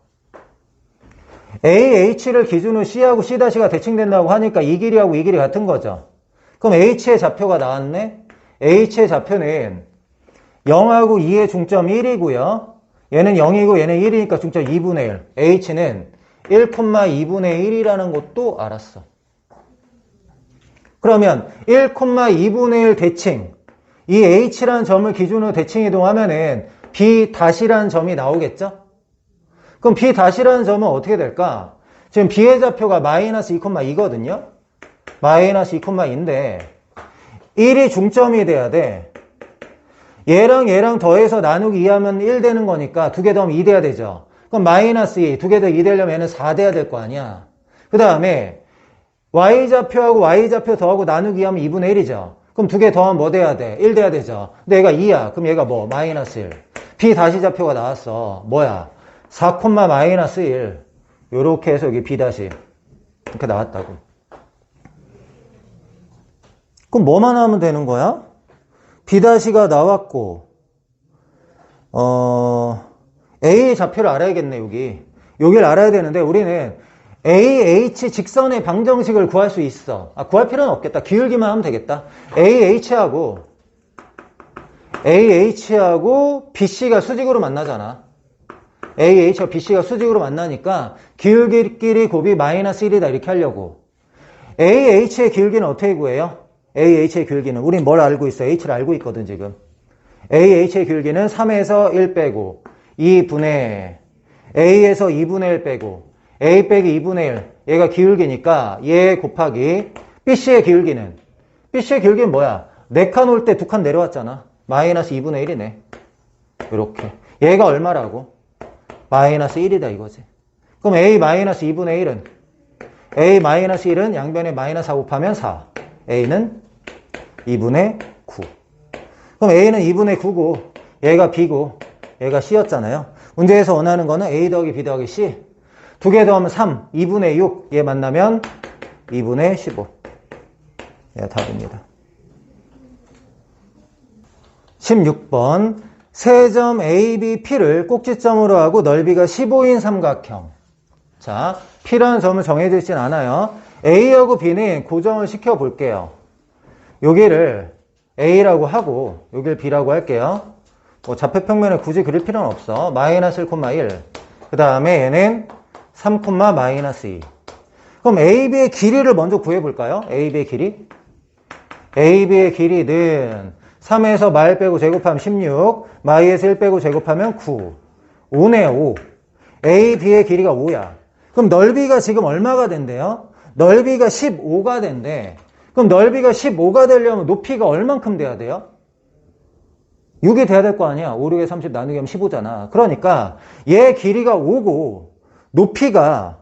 AH를 기준으로 C하고 C-가 대칭된다고 하니까 이 길이하고 이 길이 같은 거죠. 그럼 H의 좌표가 나왔네? H의 좌표는 0하고 2의 중점 1이고요. 얘는 0이고 얘는 1이니까 중점 2분의 1. H는 1,2분의 1이라는 것도 알았어. 그러면 1,2분의 1 대칭. 이 H라는 점을 기준으로 대칭 이동하면은 B-라는 점이 나오겠죠? 그럼 B-라는 점은 어떻게 될까? 지금 B의 좌표가 마이너스 2,2거든요? 마이너스 2,2인데 1이 중점이 돼야 돼. 얘랑 더해서 나누기 2하면 1 되는 거니까 두 개 더하면 2 돼야 되죠? 그럼 마이너스 2, 두 개 더 2 되려면 얘는 4 돼야 될 거 아니야? 그 다음에 Y좌표하고 Y좌표 더하고 나누기 하면 2분의 1이죠? 그럼 두 개 더하면 뭐 돼야 돼? 1 돼야 되죠? 근데 얘가 2야. 그럼 얘가 뭐? 마이너스 1. B-좌표가 나왔어. 뭐야? 4, 마이너스 1 요렇게 해서 여기 B 다시 이렇게 나왔다고. 그럼 뭐만 하면 되는 거야? B 다시가 나왔고 A 좌표를 알아야겠네. 여기를 알아야 되는데 우리는 AH 직선의 방정식을 구할 수 있어. 구할 필요는 없겠다. 기울기만 하면 되겠다. AH하고 BC가 수직으로 만나잖아. AH와 BC가 수직으로 만나니까 기울기끼리 곱이 마이너스 1이다 이렇게 하려고. AH의 기울기는 어떻게 구해요? AH의 기울기는 우린 뭘 알고 있어? H를 알고 있거든 지금. AH의 기울기는 3에서 1 빼고 2분의 A에서 2분의 1 빼고 A 빼기 2분의 1 얘가 기울기니까 얘 곱하기 BC의 기울기는 뭐야? 4칸 올 때 2칸 내려왔잖아. 마이너스 2분의 1이네. 이렇게 얘가 얼마라고? 마이너스 1이다 이거지. 그럼 A 마이너스 2분의 1은 양변에 마이너스 4 곱하면 4 A는 2분의 9. 그럼 A는 2분의 9고 얘가 B고 얘가 C였잖아요. 문제에서 원하는 거는 A 더하기 B 더하기 C. 두 개 더하면 3, 2분의 6. 얘 만나면 2분의 15. 얘가 답입니다. 16번. 세 점 A, B, P를 꼭지점으로 하고 넓이가 15인 삼각형. 자, P라는 점을 정해져 있진 않아요. A하고 B는 고정을 시켜 볼게요. 여기를 A라고 하고 여기를 B라고 할게요. 뭐 좌표평면을 굳이 그릴 필요는 없어. 마이너스 1, 1. 그 다음에 얘는 3, 마이너스 2. 그럼 AB의 길이를 먼저 구해볼까요? AB의 길이? AB의 길이는 3에서 마일 빼고 제곱하면 16, 마이에서 1 빼고 제곱하면 9. 5네, 5. AB의 길이가 5야. 그럼 넓이가 지금 얼마가 된대요? 넓이가 15가 된대. 그럼 넓이가 15가 되려면 높이가 얼만큼 돼야 돼요? 6이 돼야 될 거 아니야. 5, 6에 30 나누기 하면 15잖아. 그러니까 얘 길이가 5고 높이가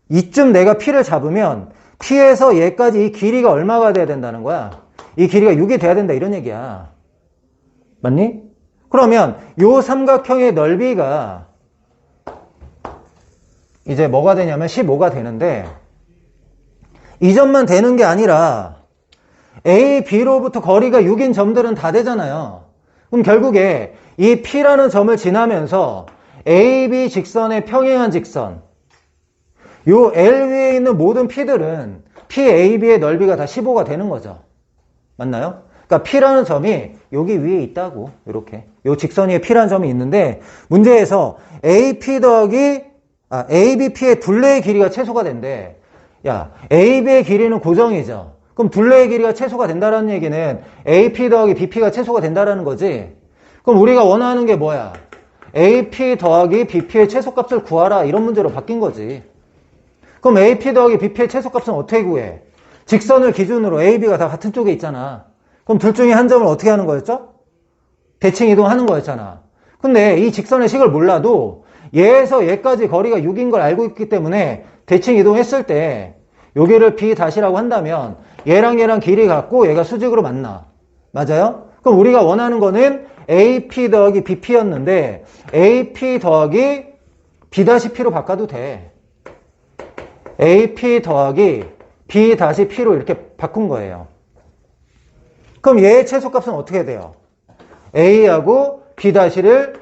이쯤 내가 P를 잡으면 P에서 얘까지 이 길이가 얼마가 돼야 된다는 거야? 이 길이가 6이 돼야 된다 이런 얘기야. 맞니? 그러면 요 삼각형의 넓이가 이제 뭐가 되냐면 15가 되는데 이 점만 되는 게 아니라 A, B로부터 거리가 6인 점들은 다 되잖아요. 그럼 결국에 이 P라는 점을 지나면서 AB 직선에 평행한 직선 요 L 위에 있는 모든 P들은 PAB의 넓이가 다 15가 되는 거죠. 맞나요? 그러니까 P라는 점이 여기 위에 있다고. 이렇게 요 직선 위에 P라는 점이 있는데 문제에서 ABP의 둘레의 길이가 최소가 된대. 야, AB의 길이는 고정이죠. 그럼 둘레의 길이가 최소가 된다는 얘기는 AP 더하기 BP가 최소가 된다는 거지. 그럼 우리가 원하는 게 뭐야? AP 더하기 BP의 최소값을 구하라 이런 문제로 바뀐 거지. 그럼 AP 더하기 BP의 최소값은 어떻게 구해? 직선을 기준으로 AB가 다 같은 쪽에 있잖아. 그럼 둘 중에 한 점을 어떻게 하는 거였죠? 대칭 이동하는 거였잖아. 근데 이 직선의 식을 몰라도 얘에서 얘까지 거리가 6인 걸 알고 있기 때문에 대칭 이동했을 때 여기를 B-라고 한다면 얘랑 길이 같고 얘가 수직으로 만나. 맞아요? 그럼 우리가 원하는 거는 AP 더하기 BP였는데 AP 더하기 B-P로 바꿔도 돼. AP 더하기 B-P로 이렇게 바꾼 거예요. 그럼 얘의 최소값은 어떻게 돼요? A하고 B-를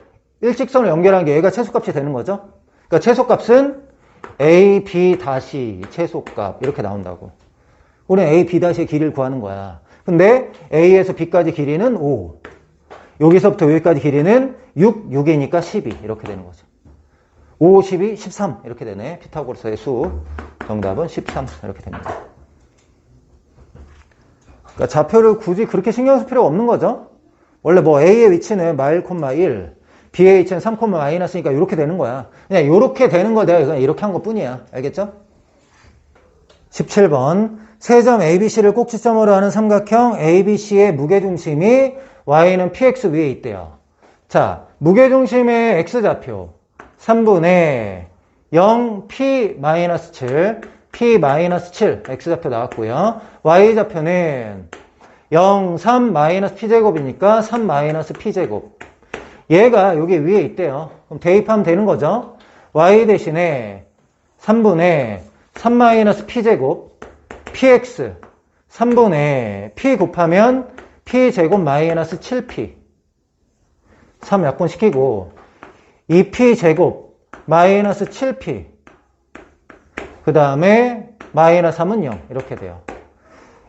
일직선을 연결한 게 얘가 최소값이 되는 거죠. 그러니까 최소값은 A, B- 최소값 이렇게 나온다고. 우리는 A, B-의 길이를 구하는 거야. 근데 A에서 B까지 길이는 5. 여기서부터 여기까지 길이는 6이니까 12 이렇게 되는 거죠. 5, 12, 13 이렇게 되네. 피타고라스의 수 정답은 13 이렇게 됩니다. 그러니까 좌표를 굳이 그렇게 신경 쓸 필요가 없는 거죠. 원래 뭐 A의 위치는 마일, 1, B의 위치는 3, 마이너스니까 이렇게 되는 거야. 그냥 이렇게 되는 걸 내가 그냥 이렇게 한 것 뿐이야. 알겠죠? 17번. 세 점 ABC를 꼭지점으로 하는 삼각형 ABC의 무게중심이 Y는 PX 위에 있대요. 자, 무게중심의 X좌표 3분의 0 P-7 P-7 X좌표 나왔고요. Y좌표는 0, 3 마이너스 P제곱이니까 3 마이너스 P제곱. 얘가 여기 위에 있대요. 그럼 대입하면 되는 거죠. y 대신에 3분의 3-p제곱 px 3분의 p 곱하면 p제곱 마이너스 7p 3 약분시키고 2p제곱 마이너스 7p 그 다음에 마이너스 3은 0 이렇게 돼요.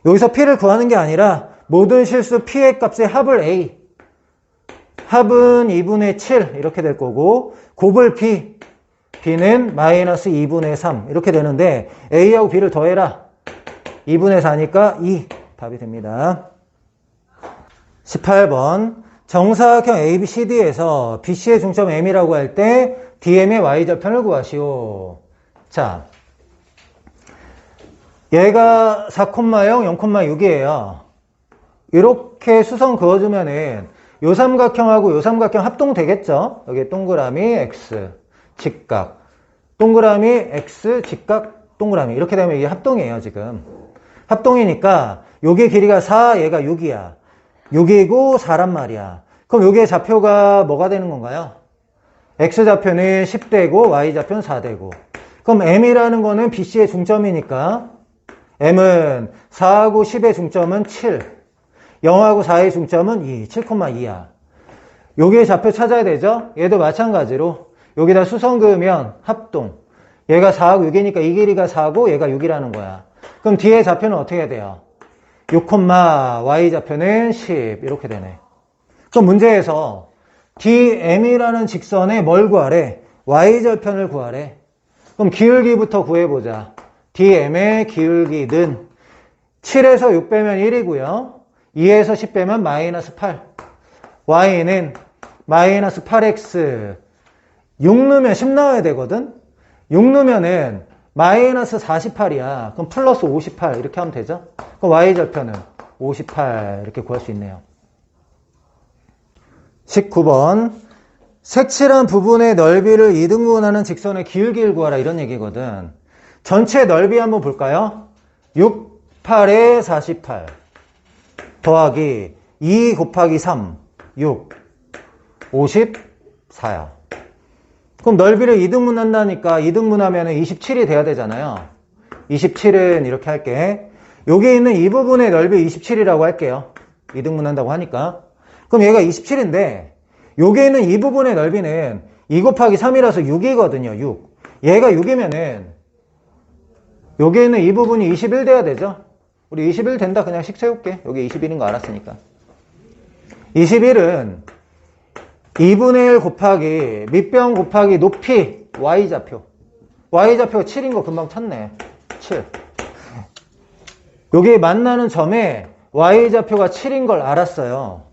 여기서 p를 구하는 게 아니라 모든 실수 p의 값의 합을 a 합은 2분의 7 이렇게 될 거고 곱을 b b는 마이너스 2분의 3 이렇게 되는데 a하고 b를 더해라 2분의 4니까 2 답이 됩니다. 18번 정사각형 ABCD에서 BC의 중점 M이라고 할 때 DM의 Y절편을 구하시오. 자, 얘가 4,0, 0,6이에요. 이렇게 수성 그어주면은 요 삼각형하고 요 삼각형 합동 되겠죠? 여기 동그라미 X, 직각, 동그라미 X, 직각, 동그라미 이렇게 되면 이게 합동이에요 지금. 합동이니까 요게 길이가 4, 얘가 6이야. 6이고 4란 말이야. 그럼 여기에 좌표가 뭐가 되는 건가요? X좌표는 10되고 Y좌표는 4되고 그럼 M이라는 거는 BC의 중점이니까 M은 4하고 10의 중점은 7 0하고 4의 중점은 2, 7,2야. 여기에 좌표 찾아야 되죠? 얘도 마찬가지로 여기다 수성 그으면 합동 얘가 4하고 6이니까 이 길이가 4고 얘가 6이라는 거야. 그럼 뒤에 좌표는 어떻게 돼요? 6, Y좌표는 10 이렇게 되네. 그럼 문제에서 DM이라는 직선에 뭘 구하래? Y절편을 구하래. 그럼 기울기부터 구해보자. DM의 기울기는 7에서 6 빼면 1이고요. 2에서 10 빼면 마이너스 8. Y는 마이너스 8X 6 넣으면 10 나와야 되거든? 6 넣으면은 마이너스 48이야. 그럼 플러스 58 이렇게 하면 되죠? 그럼 Y절편은 58 이렇게 구할 수 있네요. 19번 색칠한 부분의 넓이를 2등분하는 직선의 기울기를 구하라 이런 얘기거든. 전체 넓이 한번 볼까요? 6, 8에 48 더하기 2 곱하기 3, 6, 54야. 그럼 넓이를 2등분 한다니까 2등분 하면 27이 돼야 되잖아요. 27은 이렇게 할게. 여기 있는 이 부분의 넓이 27이라고 할게요. 2등분 한다고 하니까. 그럼 얘가 27인데 여기 있는 이 부분의 넓이는 2 곱하기 3이라서 6이거든요. 6. 얘가 6이면은 여기 있는 이 부분이 21 돼야 되죠. 우리 21 된다 그냥 식 세울게. 여기 21인 거 알았으니까. 21은 2분의 1 곱하기 밑변 곱하기 높이 Y좌표. Y좌표가 7인 거 금방 찾네. 7. 여기 만나는 점에 Y좌표가 7인 걸 알았어요.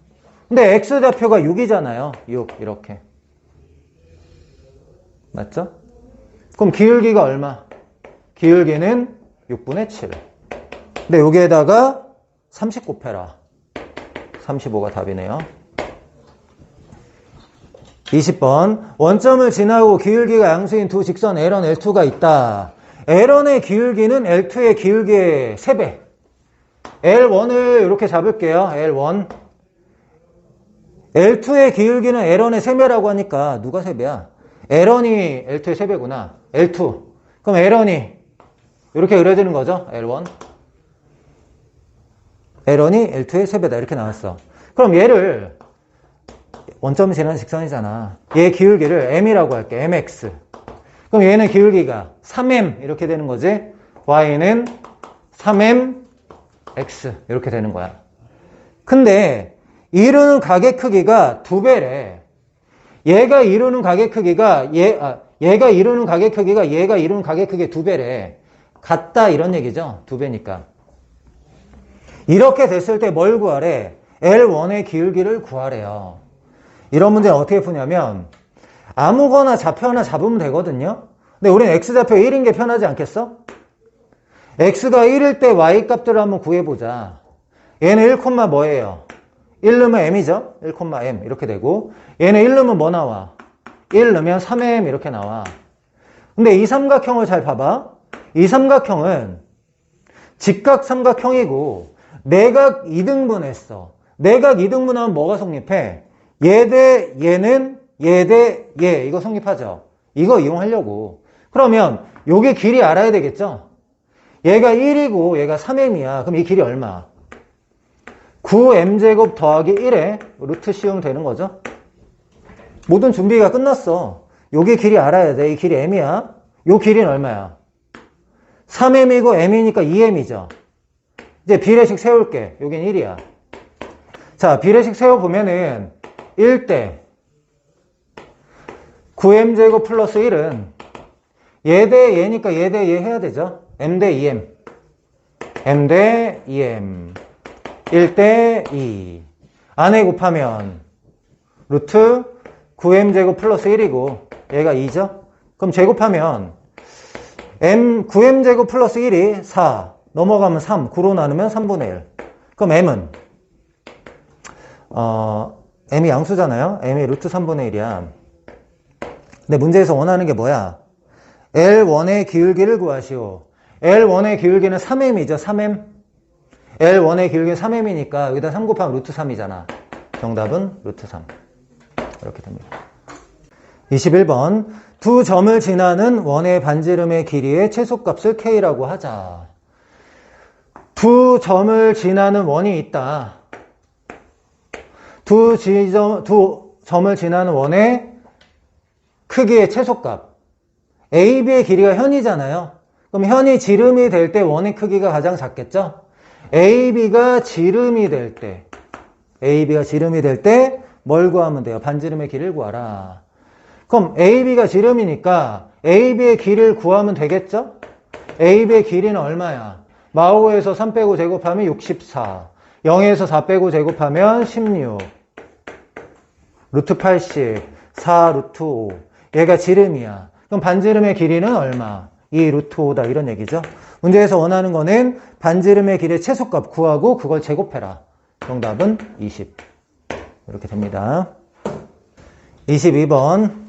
근데 X좌표가 6이잖아요. 6 이렇게. 맞죠? 그럼 기울기가 얼마? 기울기는 6분의 7. 근데 여기에다가 30 곱해라. 35가 답이네요. 20번 원점을 지나고 기울기가 양수인 두 직선 L1, L2가 있다. L1의 기울기는 L2의 기울기의 3배. L1을 이렇게 잡을게요. L1. L2의 기울기는 L1의 3배라고 하니까 누가 3배야? L1이 L2의 3배구나. L2. 그럼 L1이 이렇게 그려지는 거죠. L1. L1이 L2의 3배다. 이렇게 나왔어. 그럼 얘를 원점이 지나는 직선이잖아. 얘 기울기를 M이라고 할게. MX. 그럼 얘는 기울기가 3M 이렇게 되는 거지. Y는 3MX 이렇게 되는 거야. 근데 이루는 각의 크기가 2배래. 얘가 이루는 각의 크기가 얘가 이루는 각의 크기가 얘가 이루는 각의 크기의 2배래. 같다 이런 얘기죠. 2배니까. 이렇게 됐을 때 뭘 구하래? L1의 기울기를 구하래요. 이런 문제는 어떻게 푸냐면 아무거나 좌표 하나 잡으면 되거든요. 근데 우리는 X좌표 1인 게 편하지 않겠어? X가 1일 때 Y 값들을 한번 구해보자. 얘는 1, 뭐예요? 1 넣으면 M이죠? 1, M 이렇게 되고 얘는 1 넣으면 뭐 나와? 1 넣으면 3M 이렇게 나와. 근데 이 삼각형을 잘 봐봐. 이 삼각형은 직각 삼각형이고 내각 2등분 했어. 내각 2등분하면 뭐가 성립해? 얘 대 얘는 얘 대 얘 이거 성립하죠. 이거 이용하려고. 그러면 요게 길이 알아야 되겠죠. 얘가 1이고 얘가 3m이야. 그럼 이 길이 얼마? 9m제곱 더하기 1에 루트 씌우면 되는 거죠. 모든 준비가 끝났어. 요게 길이 알아야 돼. 이 길이 m이야. 요 길이는 얼마야? 3m이고 m이니까 2m이죠. 이제 비례식 세울게. 여긴 1이야. 자, 비례식 세워보면은 1대 9m제곱 플러스 1은 얘 대 얘니까 얘 대 얘 해야 되죠. m 대 2m. m 대 2m. 1대 2. 안에 곱하면 루트 9m제곱 플러스 1이고 얘가 2죠. 그럼 제곱하면9m제곱 플러스 1이 4. 넘어가면 3. 9로 나누면 3분의 1. 그럼 m은 m이 양수잖아요. m이 루트 3분의 1이야. 근데 문제에서 원하는 게 뭐야? L1의 기울기를 구하시오. L1의 기울기는 3m이죠. 3m. L1의 기울기는 3m이니까 여기다 3 곱하면 루트 3이잖아. 정답은 루트 3. 이렇게 됩니다. 21번. 두 점을 지나는 원의 반지름의 길이의 최소값을 K라고 하자. 두 점을 지나는 원이 있다. 두 점을 지나는 원의 크기의 최소값. AB의 길이가 현이잖아요. 그럼 현이 지름이 될 때 원의 크기가 가장 작겠죠? AB가 지름이 될 때 뭘 구하면 돼요? 반지름의 길이를 구하라. 그럼 AB가 지름이니까 AB의 길이를 구하면 되겠죠? AB의 길이는 얼마야? 마오에서 3 빼고 제곱하면 64. 0에서 4 빼고 제곱하면 16. 루트 80. 4 루트 5. 얘가 지름이야. 그럼 반지름의 길이는 얼마? 2 루트 5다 이런 얘기죠. 문제에서 원하는 거는 반지름의 길이의 최소값 구하고 그걸 제곱해라. 정답은 20. 이렇게 됩니다. 22번.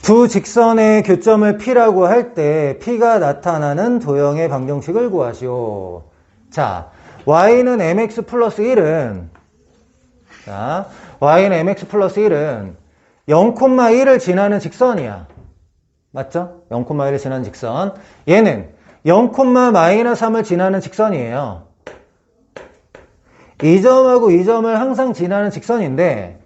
두 직선의 교점을 P라고 할 때 P가 나타나는 도형의 방정식을 구하시오. 자, y는 mx 플러스 1은 y는 mx 플러스 1은 0,1을 지나는 직선이야. 맞죠? 0,1을 지나는 직선. 얘는 0,-3을 지나는 직선이에요. 이 점하고 이 점을 항상 지나는 직선인데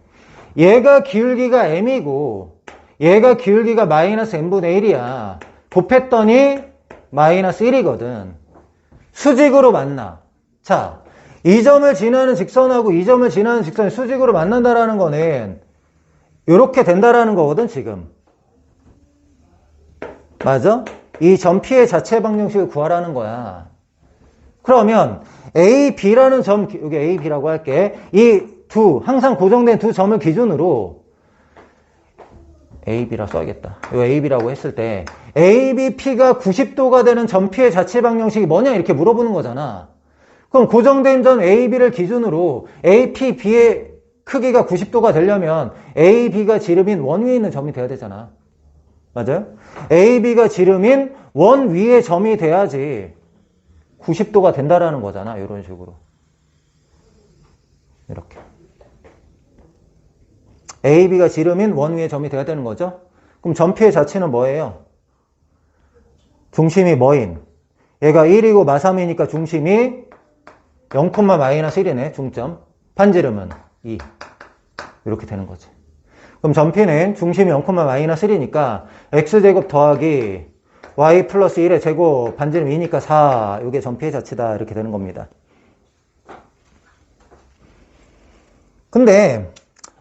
얘가 기울기가 m이고 얘가 기울기가 마이너스 m분의 1이야. 곱했더니 마이너스 1이거든. 수직으로 만나. 자, 이 점을 지나는 직선하고 이 점을 지나는 직선이 수직으로 만난다라는 거는 이렇게 된다라는 거거든, 지금. 맞아? 이 점 P의 자체 방정식을 구하라는 거야. 그러면 A, B라는 점, 여기 A, B라고 할게. 항상 고정된 두 점을 기준으로 A, B라 써야겠다. 이 A, B라고 했을 때 A, B, P가 90도가 되는 점 P의 자체 방정식이 뭐냐 이렇게 물어보는 거잖아. 그럼 고정된 점 A, B를 기준으로 A, P, B의 크기가 90도가 되려면 A, B가 지름인 원 위에 있는 점이 돼야 되잖아. 맞아요? A, B가 지름인 원 위에 점이 돼야지 90도가 된다라는 거잖아. 이런 식으로. 이렇게. A, B가 지름인 원 위에 점이 돼야 되는 거죠. 그럼 점 P의 자체는 뭐예요? 중심이 뭐인? 얘가 1이고 마3이니까 중심이 0,-1이네. 중점. 반지름은 2. 이렇게 되는 거지. 그럼 점 P는 중심이 0,-1이니까 x제곱 더하기 y 플러스 1의 제곱 반지름 2니까 4. 이게 점 P의 자체다. 이렇게 되는 겁니다. 근데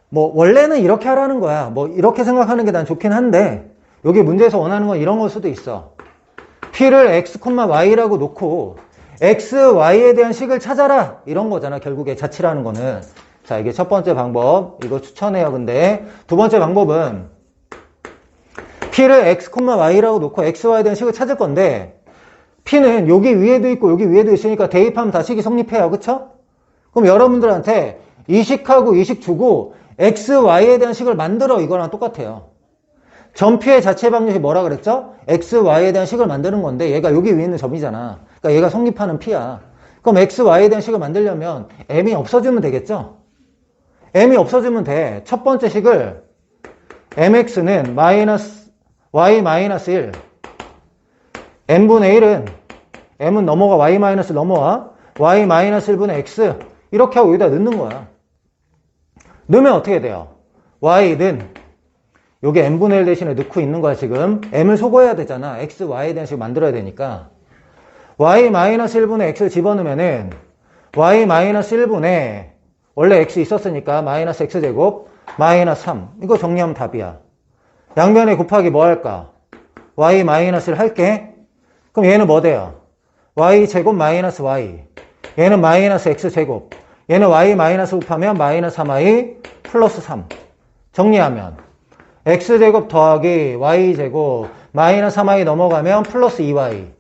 뭐 원래는 이렇게 하라는 거야. 뭐 이렇게 생각하는 게 난 좋긴 한데 여기 문제에서 원하는 건 이런 걸 수도 있어. P를 x, y라고 놓고 x, y에 대한 식을 찾아라. 이런 거잖아. 결국에 자치라는 거는. 자, 이게 첫 번째 방법. 이거 추천해요. 근데 두 번째 방법은 P를 x, y라고 놓고 x, y에 대한 식을 찾을 건데 P는 여기 위에도 있고 여기 위에도 있으니까 대입하면 다 식이 성립해요. 그쵸? 그럼 여러분들한테 이 식하고 이 식 주고 x, y에 대한 식을 만들어. 이거랑 똑같아요. 점 P의 자체 방정식이 뭐라 그랬죠? x, y에 대한 식을 만드는 건데 얘가 여기 위에 있는 점이잖아. 그러니까 얘가 성립하는 P야. 그럼 x, y에 대한 식을 만들려면 m이 없어지면 되겠죠? m이 없어지면 돼. 첫 번째 식을 mx는 y-1 n분의 1은 m은 넘어가 y-1 넘어와 y-1분의 x 이렇게 하고 여기다 넣는 거야. 넣으면 어떻게 돼요? y는 요게 n분의 1 대신에 넣고 있는 거야. 지금 m을 소거해야 되잖아. x, y에 대한 식을 만들어야 되니까 y-1분의 x를 집어넣으면은 y-1분의 원래 x 있었으니까 마이너스 x제곱 마이너스 3 이거 정리하면 답이야. 양변에 곱하기 뭐 할까? y-를 할게. 그럼 얘는 뭐 돼요? y제곱 마이너스 y 얘는 마이너스 x제곱 얘는 y 마이너스 곱하면 마이너스 3y 플러스 3 정리하면 x제곱 더하기 y제곱 마이너스 3y 넘어가면 플러스 2y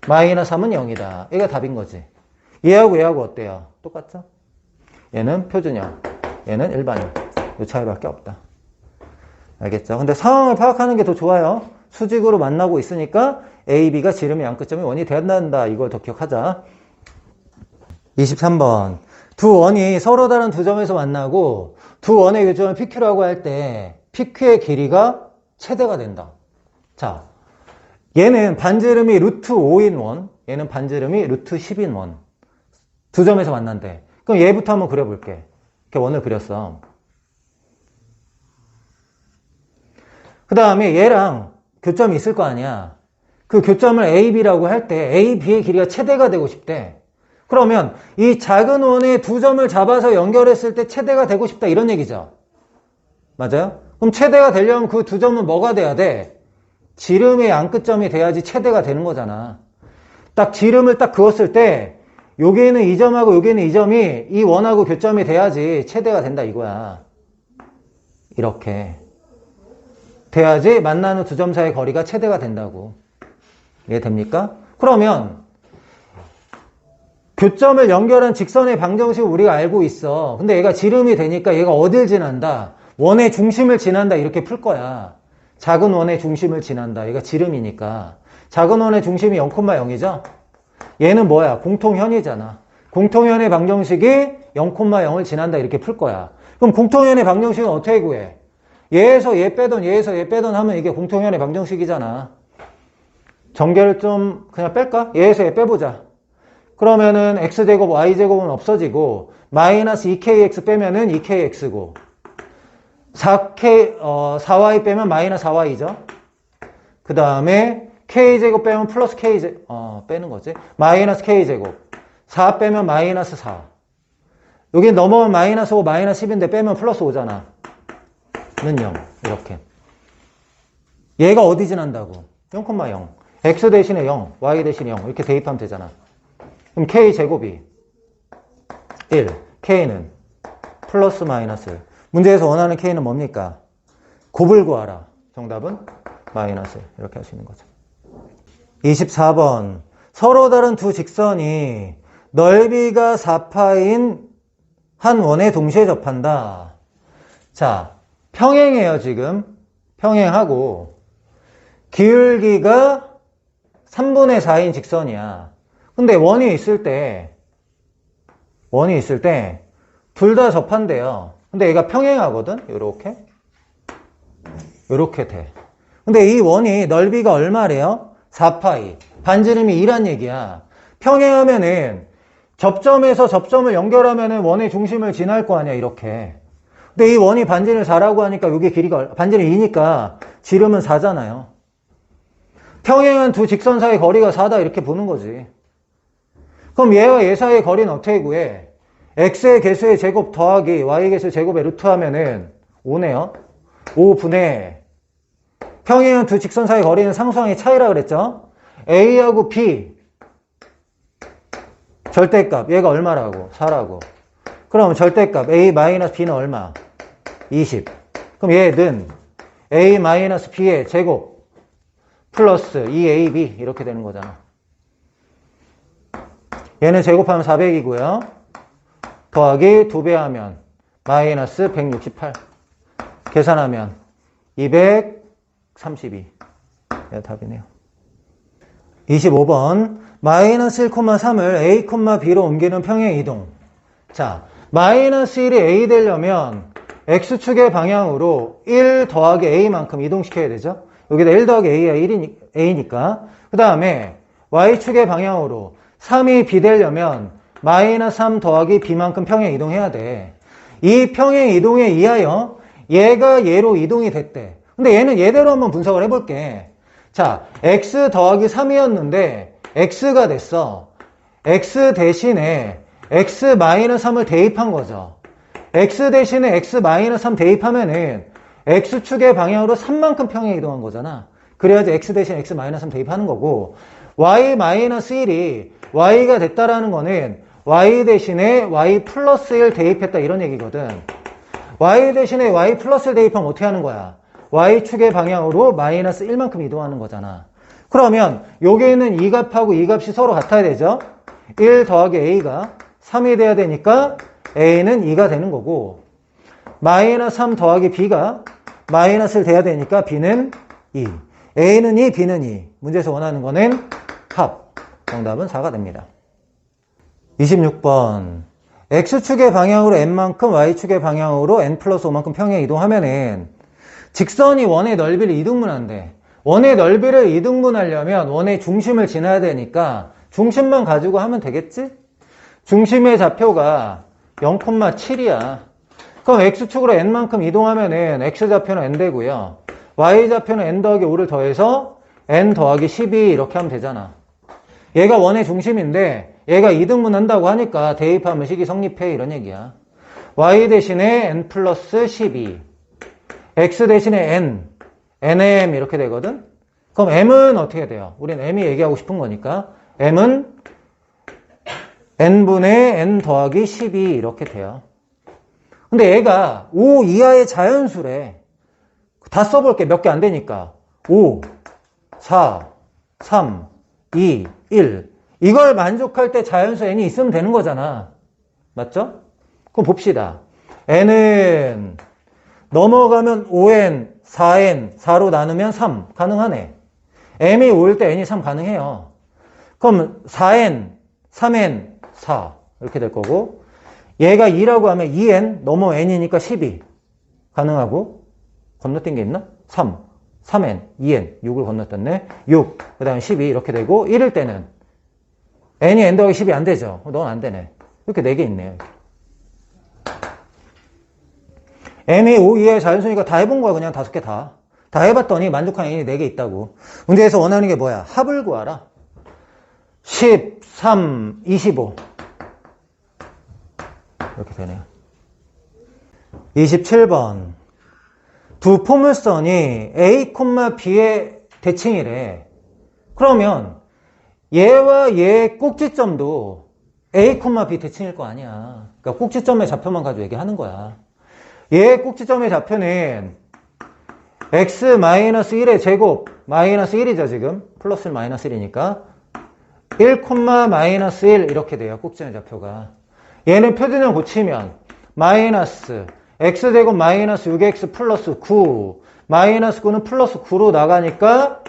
마이너스 3은 0이다. 이게 답인 거지. 얘하고 어때요? 똑같죠? 얘는 표준형, 얘는 일반형. 이 차이밖에 없다. 알겠죠? 근데 상황을 파악하는 게 더 좋아요. 수직으로 만나고 있으니까 A, B가 지름의 양끝점이 원이 된다. 이걸 더 기억하자. 23번. 두 원이 서로 다른 두 점에서 만나고 두 원의 교점을 PQ라고 할 때 PQ의 길이가 최대가 된다. 자, 얘는 반지름이 루트 5인 원, 얘는 반지름이 루트 10인 원. 두 점에서 만난대. 그럼 얘부터 한번 그려볼게. 이렇게 원을 그렸어. 그 다음에 얘랑 교점이 있을 거 아니야. 그 교점을 AB라고 할 때 AB의 길이가 최대가 되고 싶대. 그러면 이 작은 원의 두 점을 잡아서 연결했을 때 최대가 되고 싶다 이런 얘기죠. 맞아요? 그럼 최대가 되려면 그 두 점은 뭐가 돼야 돼? 지름의 양끝점이 돼야지 최대가 되는 거잖아. 딱 지름을 딱 그었을 때 여기에는 이 점하고 여기에는 이 점이 이 원하고 교점이 돼야지 최대가 된다 이거야. 이렇게 돼야지 만나는 두 점 사이의 거리가 최대가 된다고. 이해됩니까? 그러면 교점을 연결한 직선의 방정식을 우리가 알고 있어. 근데 얘가 지름이 되니까 얘가 어딜 지난다? 원의 중심을 지난다 이렇게 풀 거야. 작은 원의 중심을 지난다. 얘가 지름이니까. 작은 원의 중심이 0,0이죠? 얘는 뭐야? 공통현이잖아. 공통현의 방정식이 0,0을 지난다 이렇게 풀 거야. 그럼 공통현의 방정식은 어떻게 구해? 얘에서 얘 빼던 얘에서 얘 빼던 하면 이게 공통현의 방정식이잖아. 전개를 좀 그냥 뺄까? 얘에서 얘 빼보자. 그러면은 x제곱 y제곱은 없어지고 마이너스 2kx 빼면은 2kx고 4y 빼면 마이너스 4y죠. 그 다음에 k제곱 빼면 플러스 k제곱 빼는 거지. 마이너스 k제곱 4 빼면 마이너스 4 여기 넘어오면 마이너스 5 마이너스 10인데 빼면 플러스 5잖아. 는 0 이렇게. 얘가 어디 지난다고? 0,0 x 대신에 0 y 대신에 0 이렇게 대입하면 되잖아. 그럼 k제곱이 1 k는 플러스 마이너스 문제에서 원하는 k는 뭡니까? 곱을 구하라. 정답은 마이너스 이렇게 할 수 있는 거죠. 24번 서로 다른 두 직선이 넓이가 4파인 한 원에 동시에 접한다. 자, 평행해요 지금. 평행하고 기울기가 3분의 4인 직선이야. 근데 원이 있을 때 둘 다 접한대요. 근데 얘가 평행하거든. 요렇게 돼. 근데 이 원이 넓이가 얼마래요? 4파이. 반지름이 2란 얘기야. 평행하면은 접점에서 접점을 연결하면은 원의 중심을 지날 거 아니야, 이렇게. 근데 이 원이 반지름 4라고 하니까 이게 길이가 반지름 2니까 지름은 4잖아요. 평행한 두 직선 사이의 거리가 4다 이렇게 보는 거지. 그럼 얘와 얘 사이의 거리는 어떻게 구해? x의 개수의 제곱 더하기 y의 개수의 제곱에 루트 하면은 5네요. 5분의 평행한 두 직선 사이의 거리는 상수항의 차이라 그랬죠? a하고 b 절대값 얘가 얼마라고? 4라고. 그럼 절대값 a-b는 얼마? 20. 그럼 얘는 a-b의 제곱 플러스 2ab 이렇게 되는 거잖아. 얘는 제곱하면 400이고요. 더하기 2배 하면 마이너스 168. 계산하면 232. 네, 답이네요. 25번 마이너스 1,3을 a, b로 옮기는 평행 이동. 자, 마이너스 1이 a 되려면 x축의 방향으로 1 더하기 a만큼 이동시켜야 되죠. 여기다 1 더하기 a야 a니까. 그 다음에 y축의 방향으로 3이 b 되려면 마이너스 3 더하기 b만큼 평행 이동해야 돼. 이 평행 이동에 의하여 얘가 얘로 이동이 됐대. 근데 얘는 얘대로 한번 분석을 해볼게. 자, x 더하기 3이었는데 x가 됐어. x 대신에 x 마이너스 3을 대입한 거죠. x 대신에 x 마이너스 3 대입하면은 x축의 방향으로 3만큼 평행 이동한 거잖아. 그래야지 x 대신 x 마이너스 3 대입하는 거고, y 마이너스 1이 y가 됐다라는 거는 y 대신에 y 플러스 1 대입했다 이런 얘기거든. y 대신에 y 플러스 1 대입하면 어떻게 하는 거야? y축의 방향으로 마이너스 1만큼 이동하는 거잖아. 그러면 여기 있는 이 값하고 이 값이 서로 같아야 되죠? 1 더하기 a가 3이 돼야 되니까 a는 2가 되는 거고, 마이너스 3 더하기 b가 마이너스 1 돼야 되니까 b는 2. a는 2, b는 2. 문제에서 원하는 거는 합. 정답은 4가 됩니다. 26번. x축의 방향으로 n만큼 y축의 방향으로 n 플러스 5만큼 평행 이동하면은 직선이 원의 넓이를 이등분한대. 원의 넓이를 이등분하려면 원의 중심을 지나야 되니까 중심만 가지고 하면 되겠지? 중심의 좌표가 0,7이야. 그럼 x축으로 n만큼 이동하면은 x좌표는 n 되고요. y좌표는 n 더하기 5를 더해서 n 더하기 12 이렇게 하면 되잖아. 얘가 원의 중심인데 얘가 이등분한다고 하니까 대입하면 식이 성립해 이런 얘기야. y 대신에 n 플러스 12, x 대신에 n, nm 이렇게 되거든. 그럼 m은 어떻게 돼요? 우린 m이 얘기하고 싶은 거니까 m은 n분의 n 더하기 12 이렇게 돼요. 근데 얘가 5 이하의 자연수래. 다 써볼게. 몇 개 안 되니까. 5, 4, 3, 2, 1. 이걸 만족할 때 자연수 n이 있으면 되는 거잖아. 맞죠? 그럼 봅시다. n은 넘어가면 5n, 4n, 4로 나누면 3 가능하네. m이 5일 때 n이 3 가능해요. 그럼 4n, 3n, 4 이렇게 될 거고, 얘가 2라고 하면 2n 넘어 n이니까 12 가능하고, 건너뛴 게 있나? 3, 3n, 2n, 6을 건너뛰었네. 6, 그 다음에 12 이렇게 되고, 1일 때는 n이 n 더하기 10이 안 되죠. 넌 안 되네. 이렇게 4개 있네요. m이 5 이하의 자연수니까 다 해본 거야. 그냥 5개 다. 다 해봤더니 만족한 n이 4개 있다고. 문제에서 원하는 게 뭐야? 합을 구하라. 10, 3, 25 이렇게 되네요. 27번. 두 포물선이 A, B의 대칭이래. 그러면 얘와 얘의 꼭지점도 A, B 대칭일 거 아니야. 그러니까 꼭지점의 좌표만 가지고 얘기하는 거야. 얘의 꼭지점의 좌표는 x-1의 제곱 마이너스 1이죠 지금. 플러스 1 마이너스 1이니까 1, 이렇게 돼요. 꼭지점의 좌표가. 얘는 표준형 고치면 마이너스 x제곱 마이너스 6x 플러스 9 마이너스 9는 플러스 9로 나가니까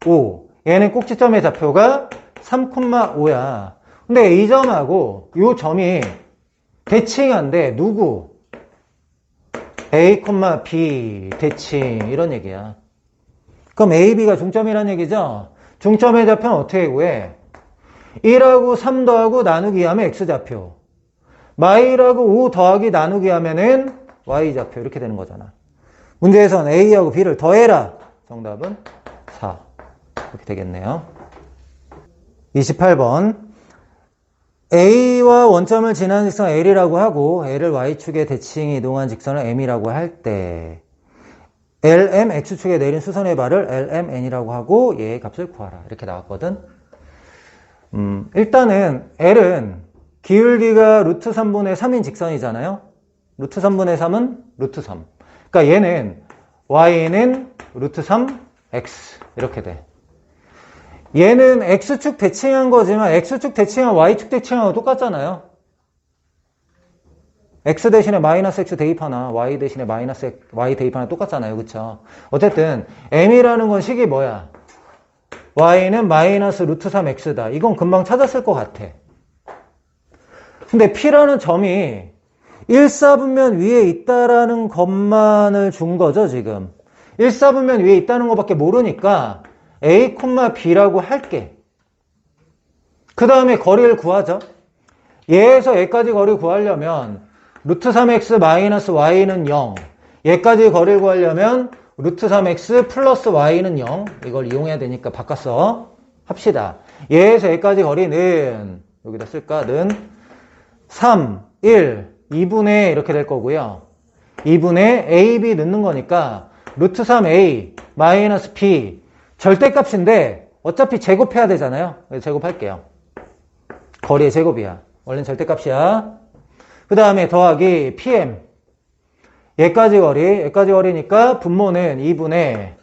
5. 얘는 꼭지점의 좌표가 3,5야. 근데 이 점하고 이 점이 대칭한데 누구? A, B 대칭 이런 얘기야. 그럼 A, B가 중점이란 얘기죠? 중점의 좌표는 어떻게 구해? 1하고 3 더하고 나누기 하면 x좌표, 마이라고 5 더하기 나누기 하면은 y좌표 이렇게 되는 거잖아. 문제에서는 A하고 B를 더해라. 정답은 4 이렇게 되겠네요. 28번. A와 원점을 지나는 직선 L이라고 하고 L을 Y축에 대칭이 이동한 직선을 M이라고 할 때 LM X축에 내린 수선의 발을 LMN이라고 하고 얘의 값을 구하라. 이렇게 나왔거든. 일단은 L은 기울기가 루트 3분의 3인 직선이잖아요. 루트 3분의 3은 루트 3. 그러니까 얘는 Y는 루트 3X 이렇게 돼. 얘는 X축 대칭한 거지만 X축 대칭한 Y축 대칭하고 똑같잖아요. X 대신에 마이너스 X 대입하나 Y 대신에 마이너스 Y 대입하나 똑같잖아요. 그쵸? 어쨌든 M이라는 건 식이 뭐야? Y는 마이너스 루트 3X다. 이건 금방 찾았을 것 같아. 근데 P라는 점이 1사분면 위에 있다라는 것만을 준 거죠, 지금. 1사분면 위에 있다는 것밖에 모르니까 A, B라고 할게. 그 다음에 거리를 구하죠. 얘에서 얘까지 거리 구하려면 루트 3x 마이너스 y는 0. 얘까지 거리를 구하려면 루트 3x 플러스 y는 0. 이걸 이용해야 되니까 바꿔서 합시다. 얘에서 얘까지 거리는 여기다 쓸까? 는 3, 1, 2분의 이렇게 될 거고요. 2분의 a, b 넣는 거니까 루트 3a 마이너스 b 절대값인데 어차피 제곱해야 되잖아요. 그래서 제곱할게요. 거리의 제곱이야. 원래는 절대값이야. 그 다음에 더하기 pm 얘까지 거리니까 분모는 2분의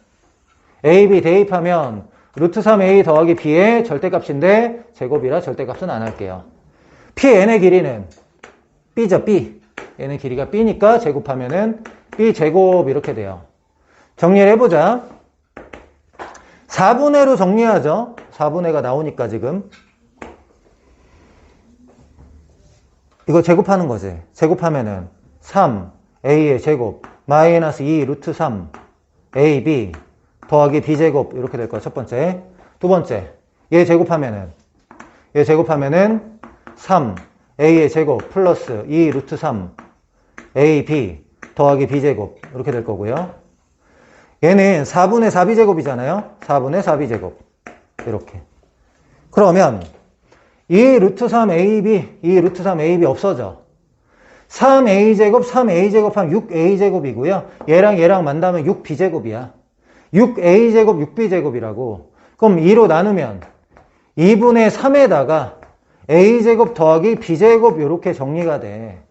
ab 대입하면 루트 3a 더하기 b의 절대값인데 제곱이라 절대값은 안 할게요. pn의 길이는 b죠, b. 얘는 길이가 b니까 제곱하면은 b 제곱 이렇게 돼요. 정리를 해보자. 4분의로 정리하죠. 4분의가 나오니까 지금. 이거 제곱하는 거지. 제곱하면은 3a의 제곱 마이너스 2 루트 3 ab 더하기 b제곱 이렇게 될 거야. 첫 번째. 두 번째. 얘 제곱하면은 3a의 제곱 플러스 2 루트 3 ab 더하기 b제곱 이렇게 될 거고요. 얘는 4분의 4b제곱이잖아요. 4분의 4b제곱 이렇게. 그러면 이 루트 3ab, 이 루트 3ab 없어져. 3a제곱, 3a제곱 하면 6a제곱이고요. 얘랑 만나면 6b제곱이야. 6a제곱, 6b제곱이라고. 그럼 2로 나누면 2분의 3에다가 a제곱 더하기 b제곱 이렇게 정리가 돼.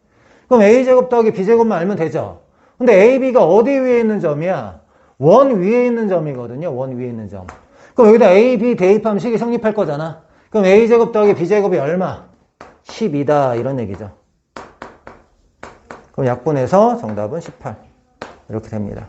그럼 a제곱 더하기 b제곱만 알면 되죠. 근데 ab가 어디 위에 있는 점이야? 원 위에 있는 점이거든요. 원 위에 있는 점. 그럼 여기다 a, b 대입하면 식이 성립할 거잖아. 그럼 a제곱 더하기 b제곱이 얼마? 12다 이런 얘기죠. 그럼 약분해서 정답은 18 이렇게 됩니다.